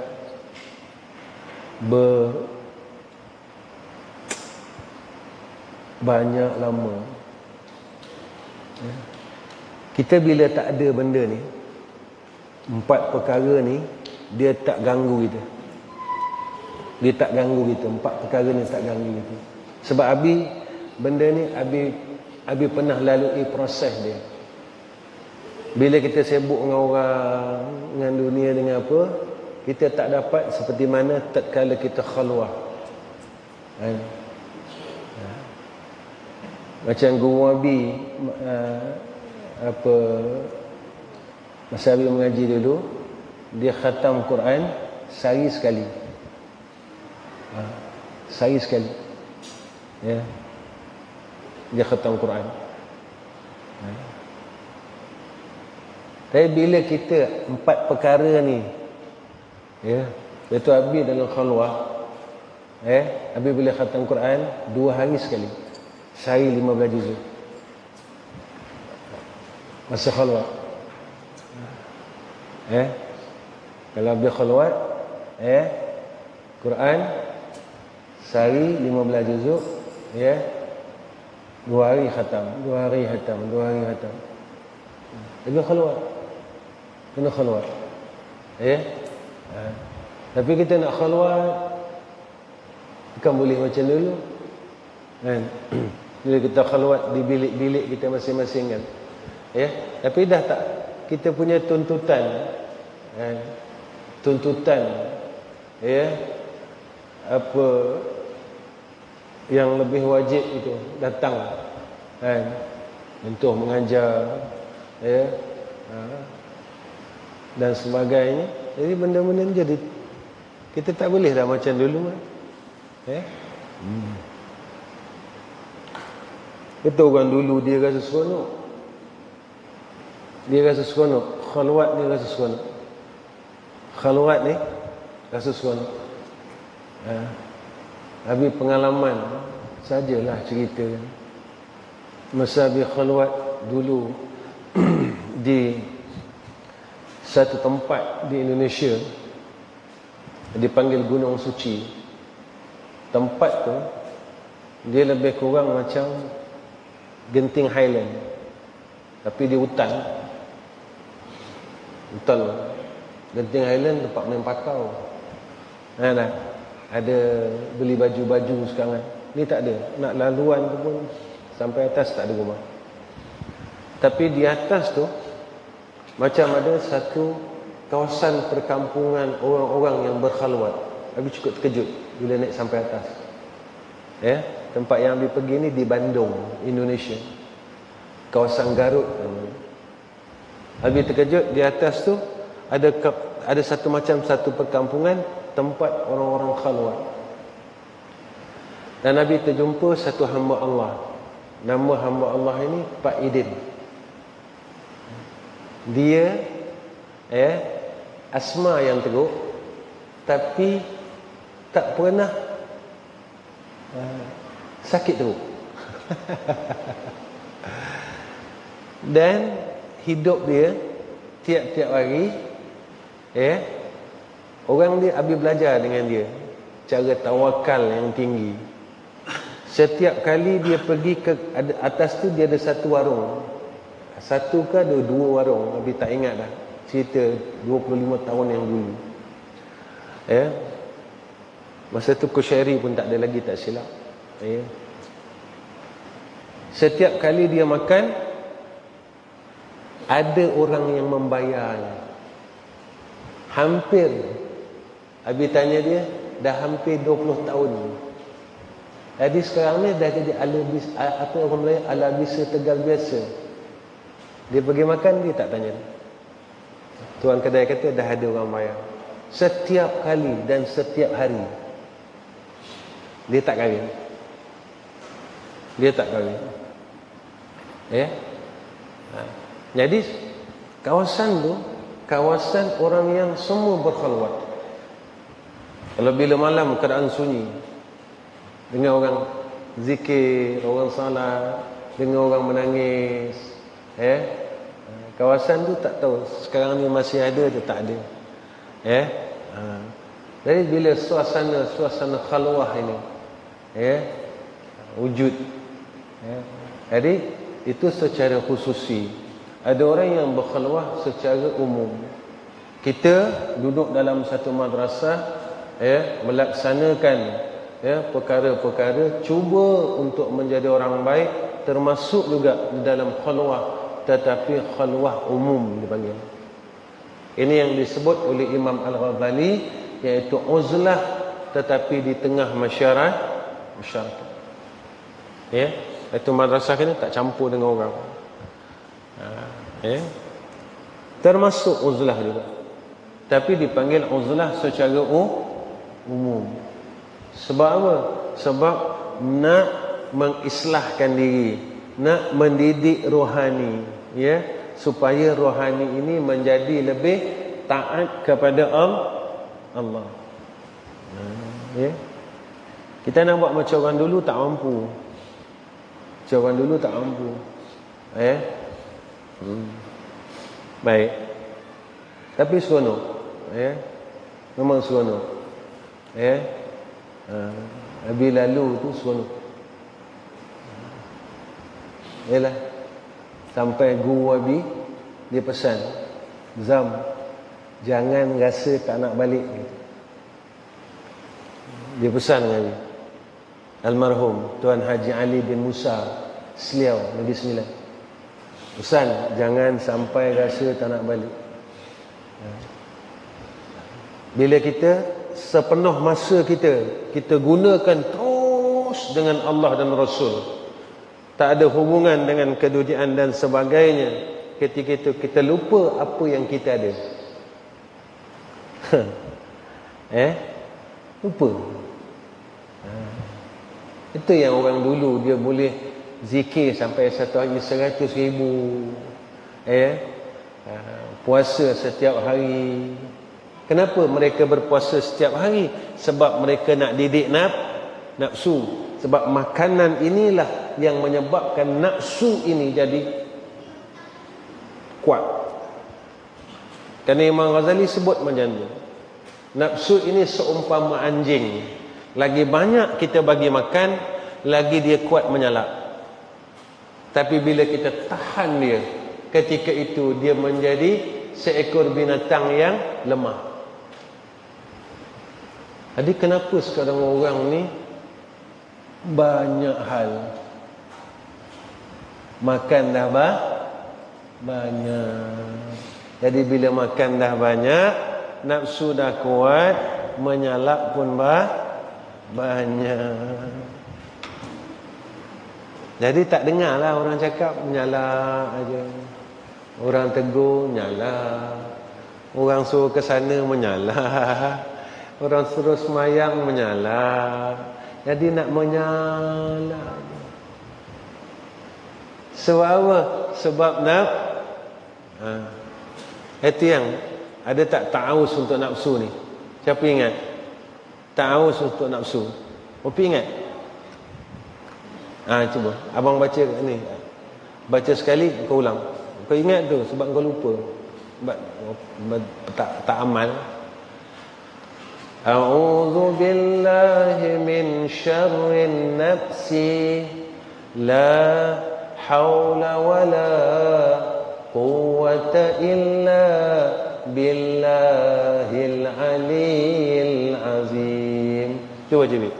banyak lama. Ya. Kita bila tak ada benda ni, 4 perkara ni, dia tak ganggu kita. Dia tak ganggu kita. 4 perkara ni tak ganggu kita. Sebab benda ni Abi pernah lalui proses dia. Bila kita sibuk dengan orang, dengan dunia, dengan apa, kita tak dapat seperti mana tatkala kita khalwah. Macam guru Abi, masa Abi mengaji dulu, dia khatam Quran sehari sekali. Sehari sekali. Ya. Dia khatam Quran. Tapi bila kita 4 perkara ni, ya, itu Abi dalam khalwah, Abi boleh khatam Quran 2 hari sekali. Sehari 15 juzuk. Masa khalwat. Kalau Abi khalwat, Quran sehari 15 juzuk, 2 hari khatam, 2 hari khatam, 2 hari khatam. Abi khalwat. Kena khalwat. Tapi kita nak khalwat bukan boleh macam dulu. Kan? Bila kita khalwat di bilik-bilik kita masing-masing kan. Tapi dah tak, kita punya tuntutan, apa yang lebih wajib itu datang, untuk mengajar, ya, dan sebagainya. Jadi benda-benda ni jadi kita tak boleh dah macam dulu, ya. Kita orang dulu dia rasa seronok. Dia rasa seronok. Khalwat dia rasa seronok. Khalwat ni rasa seronok. Habis pengalaman sajalah cerita. Masa habis khalwat dulu di satu tempat di Indonesia dipanggil Gunung Suci. Tempat tu dia lebih kurang macam Genting Highland, tapi di hutan. Genting Highland tempat main pakau. Ada beli baju-baju sekarang. Ni tak ada. Nak laluan tu pun sampai atas tak ada rumah. Tapi di atas tu macam ada satu kawasan perkampungan orang-orang yang berkhalwat. Habis cukup terkejut bila naik sampai atas. Ya, tempat yang Abi pergi ni di Bandung, Indonesia. Kawasan Garut. Habis terkejut di atas tu ada satu perkampungan tempat orang-orang khalwat. Dan Nabi terjumpa satu hamba Allah. Nama hamba Allah ini Pak Idin. Dia asma yang teruk, tapi tak pernah sakit teruk. Dan hidup dia tiap-tiap hari, orang dia Abi belajar dengan dia cara tawakal yang tinggi. Setiap kali dia pergi ke atas tu dia ada satu warung. Satu ke ada dua warung, Abi tak ingat dah. Cerita 25 tahun yang dulu. Masa tu Kushairi pun tak ada lagi, tak silap. Setiap kali dia makan, ada orang yang membayarnya. Hampir, Abi tanya dia, dah hampir 20 tahun. Jadi sekarang ni dah jadi ala bisa Tegal biasa. Dia pergi makan, dia tak tanya. Tuan kedai kata dah ada orang bayar. Setiap kali dan setiap hari. Dia tak kahwin. Jadi kawasan tu kawasan orang yang semua berkhalwat. Kalau bila malam keadaan sunyi, dengar orang zikir, orang salat, dengar orang menangis, kawasan tu tak tahu sekarang ni masih ada atau tak ada. Jadi bila suasana khalwah ini wujud, jadi itu secara khususi. Ada orang yang berkhalwah secara umum. Kita duduk dalam satu madrasah, melaksanakan perkara-perkara, cuba untuk menjadi orang baik, termasuk juga di dalam khalwah, tetapi khalwah umum dipanggil. Ini yang disebut oleh Imam Al-Ghazali, iaitu uzlah tetapi di tengah masyarakat. Itu madrasah ni tak campur dengan orang. Termasuk uzlah juga, tapi dipanggil uzlah secara umum. Sebab apa? Sebab nak mengislahkan diri, nak mendidik rohani, supaya rohani ini menjadi lebih taat kepada Allah. Kita nak buat macam orang dulu tak mampu. Baik. Tapi seronok. Memang seronok. Habis lalu tu seronok. Yalah. Sampai guru Abi dia pesan, Zam, jangan rasa tak nak balik. Dia pesan dengan Abi. Almarhum Tuan Haji Ali bin Musa Seliau, Negeri Sembilan. Pesan, jangan sampai rasa tak nak balik. Bila kita sepenuh masa kita gunakan terus dengan Allah dan Rasul, tak ada hubungan dengan keduniaan dan sebagainya, ketika itu kita lupa apa yang kita ada. Lupa. Itu yang orang dulu dia boleh zikir sampai satu hari 100,000, puasa setiap hari. Kenapa mereka berpuasa setiap hari? Sebab mereka nak didik nafsu. Sebab makanan inilah yang menyebabkan nafsu ini jadi kuat. Kerana Imam Ghazali sebut macam ni, nafsu ini seumpama anjing. Lagi banyak kita bagi makan, lagi dia kuat menyalak. Tapi bila kita tahan dia, ketika itu dia menjadi seekor binatang yang lemah. Jadi kenapa sekarang orang ni banyak hal makan dah banyak. Jadi bila makan dah banyak, nafsu dah kuat, menyalak pun banyak. Jadi tak dengar lah orang cakap, menyalak aja. Orang tegur, nyalak. Orang suruh ke sana, menyalak. Orang suruh semayang, menyalak. Jadi nak menyalak. Sebab apa? Sebab itu yang ada tak ta'awuz untuk nafsu ni? Siapa ingat? Ta'awuz untuk nafsu. Opi ingat? Cuba abang baca ni. Baca sekali kau ulang. Kau ingat tu sebab kau lupa. Sebab tak amal. A'udzu billahi min syarrin nafsi, la haula wala quwwata illa billahil aliyil azim. Cuba jadi.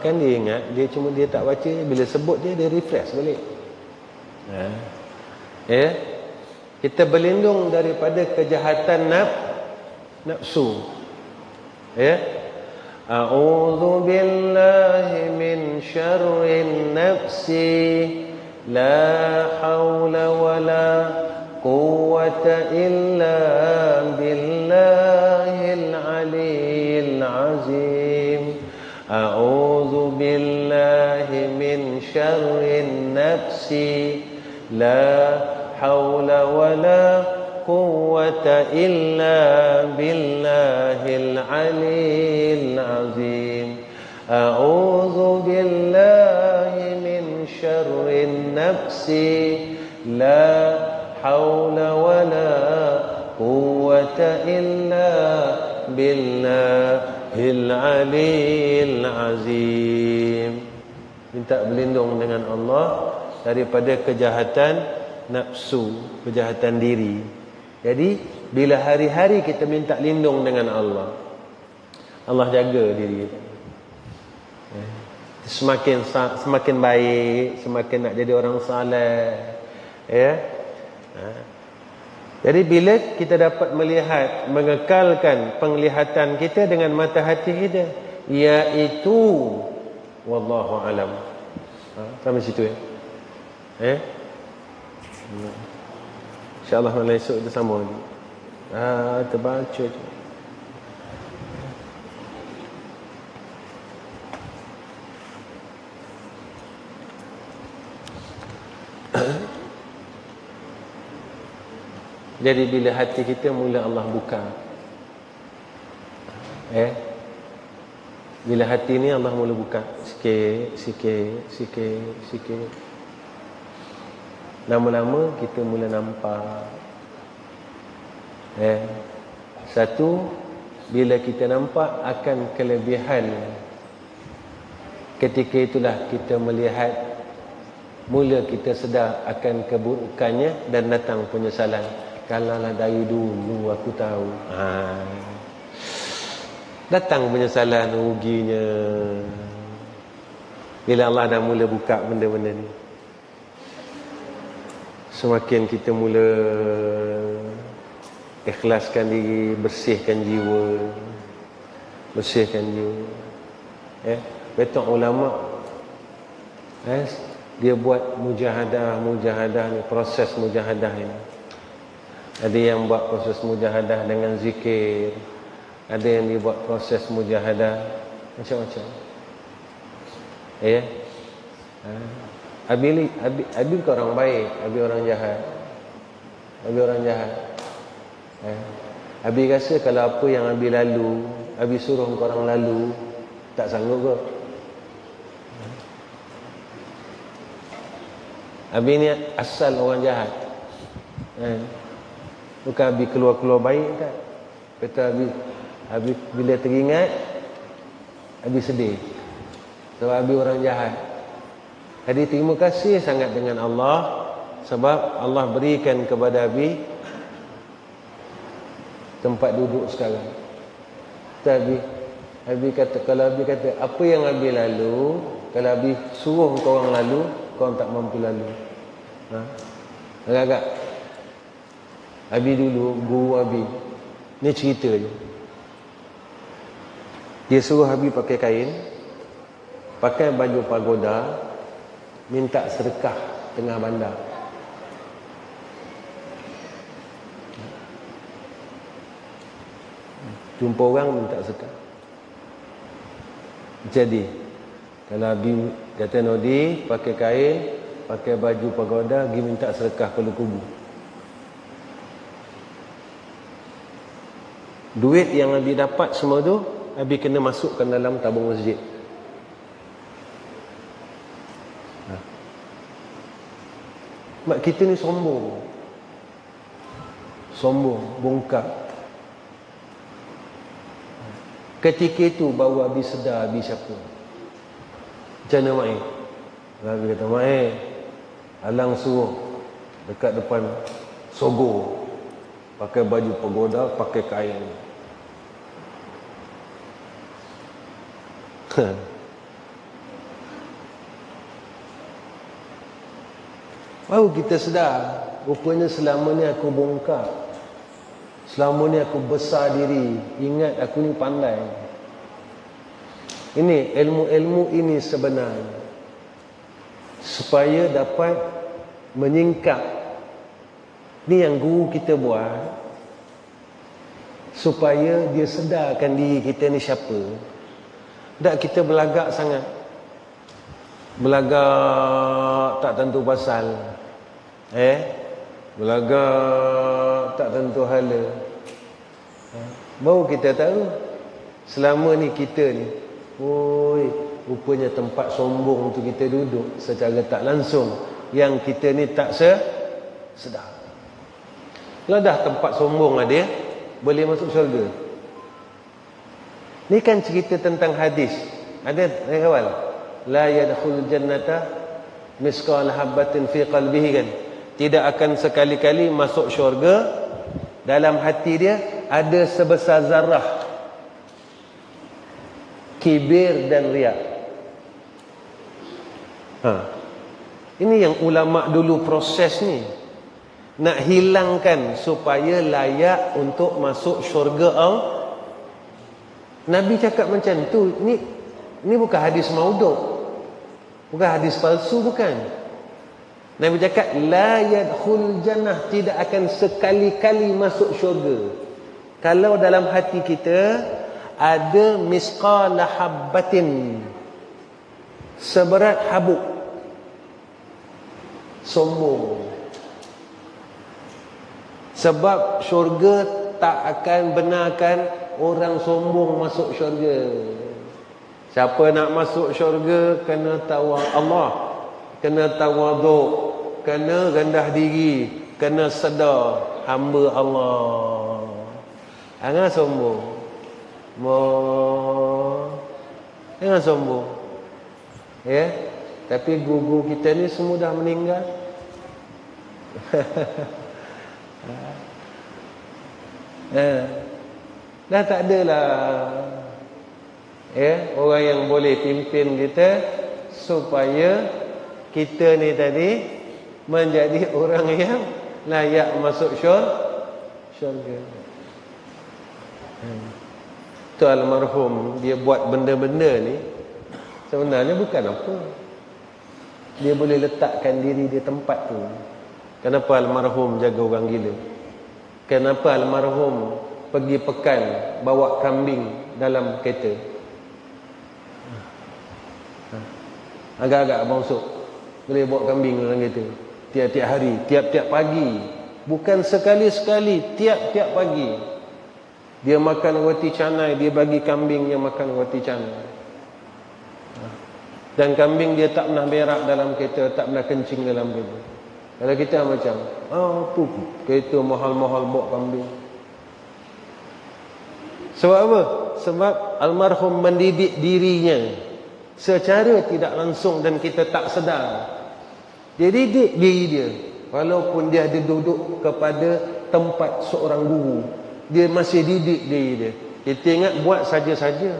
Kan dia ingat, dia tak baca, bila sebut dia refresh balik. Kita berlindung daripada kejahatan nafsu. A'udzu billahi min syarrin nafsi, la haula wala quwwata illa billahil aliyil azim. A'udzu billahi min syarrin nafsi, la haula wala quwwata illa billahil aliyil azim. A'udzu billahi min syarrin nafsi, la haula wala quwwata illa billahil aliyil azim. Minta berlindung dengan Allah daripada kejahatan nafsu, kejahatan diri. Jadi bila hari-hari kita minta lindung dengan Allah, Allah jaga diri kita. Semakin baik, semakin nak jadi orang saleh. Jadi bila kita dapat melihat, mengekalkan penglihatan kita dengan mata hati kita, iaitu wallahu alam. Sampai situ InsyaAllah malam esok kita sambung lagi. Terbaca je. Jadi bila hati kita mula Allah buka, bila hati ni Allah mula buka sikit. Lama-lama kita mula nampak. Satu, bila kita nampak akan kelebihan, ketika itulah kita melihat, mula kita sedar akan keburukannya dan datang penyesalan. Kalaulah dari dulu aku tahu. Datang penyesalan, ruginya. Bila Allah dah mula buka benda-benda ni, semakin kita mula ikhlaskan diri, bersihkan jiwa. bersihkan dia. Betul ulama dia buat mujahadah ni, proses mujahadah ini. Ada yang buat proses mujahadah dengan zikir, ada yang dibuat proses mujahadah macam-macam. Abi ke orang baik, Abi orang jahat. Abi rasa kalau apa yang Abi lalu, Abi suruh orang lalu, tak sanggup ke? Abi ni asal orang jahat. Bukan Abi keluar-keluar baik kan? Kata Abi bila teringat, Abi sedih. Sebab Abi orang jahat. Jadi terima kasih sangat dengan Allah, sebab Allah berikan kepada Abi tempat duduk sekarang. Abi kata, kalau Abi kata apa yang Abi lalu, kalau Abi suruh kau orang lalu, kau tak mampu lalu. Agak-agak Abi dulu, guru Abi ni cerita je. Dia suruh Abi pakai kain, pakai baju pagoda, minta sedekah tengah bandar. Jumpa orang minta sedekah. Jadi kalau Abi kata Nodi pakai kain, pakai baju pagoda, pergi minta sedekah ke kubu. Duit yang Abi dapat semua tu, Abi kena masukkan dalam tabung masjid. Mak kita ni sombong, bongkar. Ketika itu baru Abi sedar Abi siapa. Macam mana Mak? Abi kata, Mak Alang suruh dekat depan Sogo pakai baju pagoda, pakai kain. Baru kita sedar, rupanya selama ni aku bongkar, selama ni aku besar diri, ingat aku ni pandai. Ini ilmu-ilmu ini sebenarnya supaya dapat menyingkap. Ni yang guru kita buat, supaya dia sedarkan diri kita ni siapa. Tak kita belagak sangat, belagak tak tentu pasal, belagak tak tentu hala. Baru kita tahu selama ni kita ni, rupanya tempat sombong tu kita duduk secara tak langsung, yang kita ni tak sedar. Kalau dah tempat sombong ada, boleh masuk syurga. Ni kan cerita tentang hadis. Ada yang awal, la yadkhul jannata misqal habatin fi qalbihi, kan? Tidak akan sekali-kali masuk syurga dalam hati dia ada sebesar zarah kibir dan riak. Ini yang ulama dulu proses ni, nak hilangkan supaya layak untuk masuk syurga Allah. Nabi cakap macam tu. Ni bukan hadis maudhu', bukan hadis palsu, bukan. Nabi cakap la yadkhul jannah, tidak akan sekali-kali masuk syurga kalau dalam hati kita ada misqala habbatin, seberat habuk sombong. Sebab syurga tak akan benarkan orang sombong masuk syurga. Siapa nak masuk syurga kena tahu Allah, kena tawaduk, kena rendah diri, kena sedar hamba Allah. Jangan sombong. Jangan sombong. Tapi guru kita ni semua dah meninggal. Dah tak adalah orang yang boleh pimpin kita supaya kita ni tadi menjadi orang yang layak masuk syurga. Tu almarhum dia buat benda-benda ni sebenarnya bukan apa. Dia boleh letakkan diri di tempat tu. Kenapa almarhum jaga orang gila? Kenapa almarhum pergi pekan bawa kambing dalam kereta? Agak-agak abang Sok boleh bawa kambing dalam kereta tiap-tiap hari, tiap-tiap pagi, bukan sekali-sekali, tiap-tiap pagi. Dia makan roti canai, dia bagi kambing yang makan roti canai. Dan kambing dia tak pernah berak dalam kereta, tak pernah kencing dalam kereta. Kalau kita macam, tu kereta mahal-mahal bawa kambing. Sebab apa? Sebab almarhum mendidik dirinya secara tidak langsung dan kita tak sedar. Dia didik diri dia. Walaupun dia ada duduk kepada tempat seorang guru, dia masih didik diri dia. Kita ingat buat saja-saja.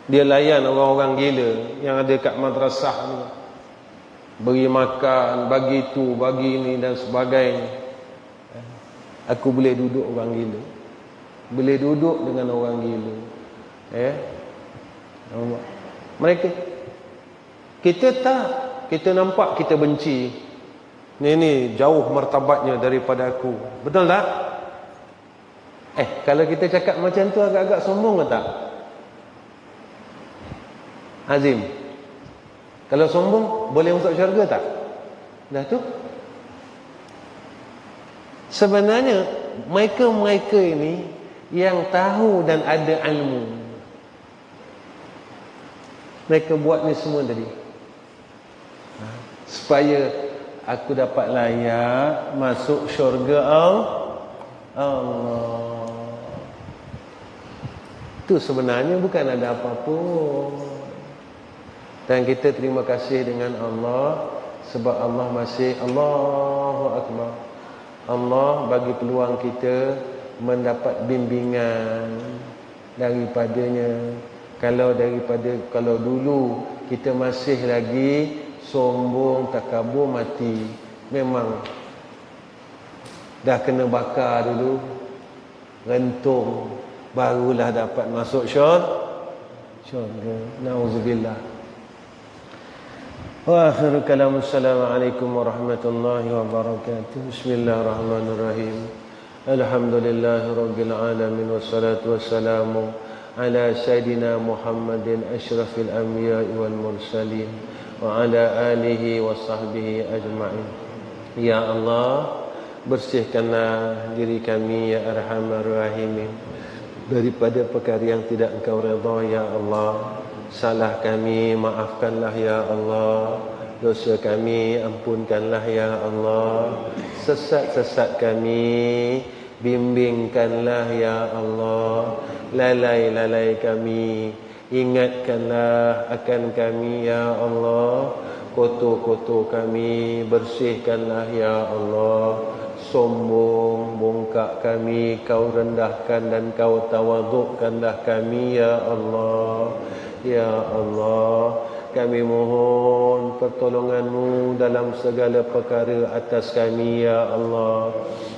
Dia layan orang-orang gila yang ada kat madrasah ni. Beri makan, bagi tu, bagi ini dan sebagainya. Aku boleh duduk orang gila. Boleh duduk dengan orang gila. Mereka, kita tak. Kita nampak kita benci. Ni jauh martabatnya daripada aku. Betul tak? Kalau kita cakap macam tu agak-agak sombong ke tak? Azim, kalau sombong boleh masuk syurga tak? Dah tu. Sebenarnya mereka-mereka ini yang tahu dan ada ilmu, mereka buat ni semua tadi supaya aku dapat layak masuk syurga Allah. Itu sebenarnya bukan ada apa-apa. Dan kita terima kasih dengan Allah sebab Allah masih Allahu Akbar. Allah bagi peluang kita mendapat bimbingan daripadanya. Kalau dulu kita masih lagi sombong, takabur, mati, memang dah kena bakar dulu, rentung, barulah dapat masuk syurga. Nauzubillah. Wa akhiru kalam. Assalamualaikum warahmatullahi wabarakatuh. Bismillahirrahmanirrahim. Alhamdulillahirabbil alamin wassalatu wassalamu ala sayyidina Muhammadin asyrafil anbiya'i wal mursalin wa ala alihi wa sahbihi ajma'in. Ya Allah, bersihkanlah diri kami ya Arhamar Rahimin daripada perkara yang tidak Engkau redha ya Allah. Salah kami maafkanlah ya Allah. Dosa kami ampunkanlah ya Allah. Sesat-sesat kami bimbingkanlah ya Allah. Lalai-lalai kami ingatkanlah akan kami ya Allah. Kotor-kotor kami bersihkanlah ya Allah. Sombong bongkak kami Kau rendahkan dan Kau tawadukkanlah kami ya Allah. Ya Allah, kami mohon pertolongan-Mu dalam segala perkara atas kami ya Allah,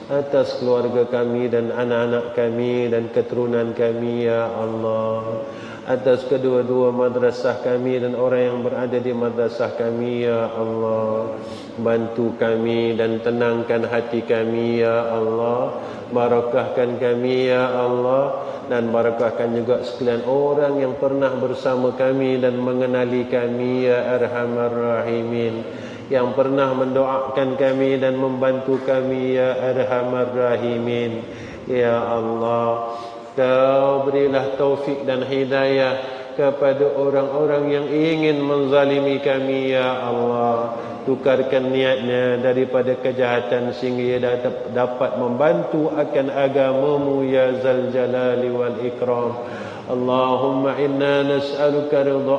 atas keluarga kami dan anak-anak kami dan keturunan kami ya Allah, atas kedua-dua madrasah kami dan orang yang berada di madrasah kami ya Allah. Bantu kami dan tenangkan hati kami ya Allah. Barakahkan kami ya Allah, dan barakahkan juga sekalian orang yang pernah bersama kami dan mengenali kami ya Arhamar Rahimin, yang pernah mendoakan kami dan membantu kami ya Arhamar Rahimin. Ya Allah, Kau berilah taufik dan hidayah kepada orang-orang yang ingin menzalimi kami ya Allah. Tukarkan niatnya daripada kejahatan sehingga ia dapat membantu akan agama-Mu ya Zal Jalali wal Ikram. Allahumma inna nas'aluka ridha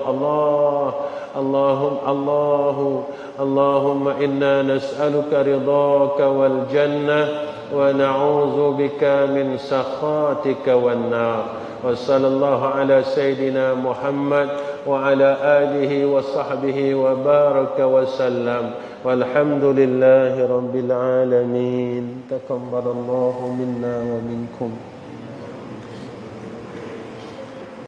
Allahumma inna nas'aluka ridhaka wal jannah wa na'udzu bika min sakhatika wan nar. Wa sallallahu ala sayyidina Muhammad wa ala alihi wa sahbihi wa baraka wa sallam. Walhamdulillahi rabbil alamin. Taqabbalallahu minna wa minkum.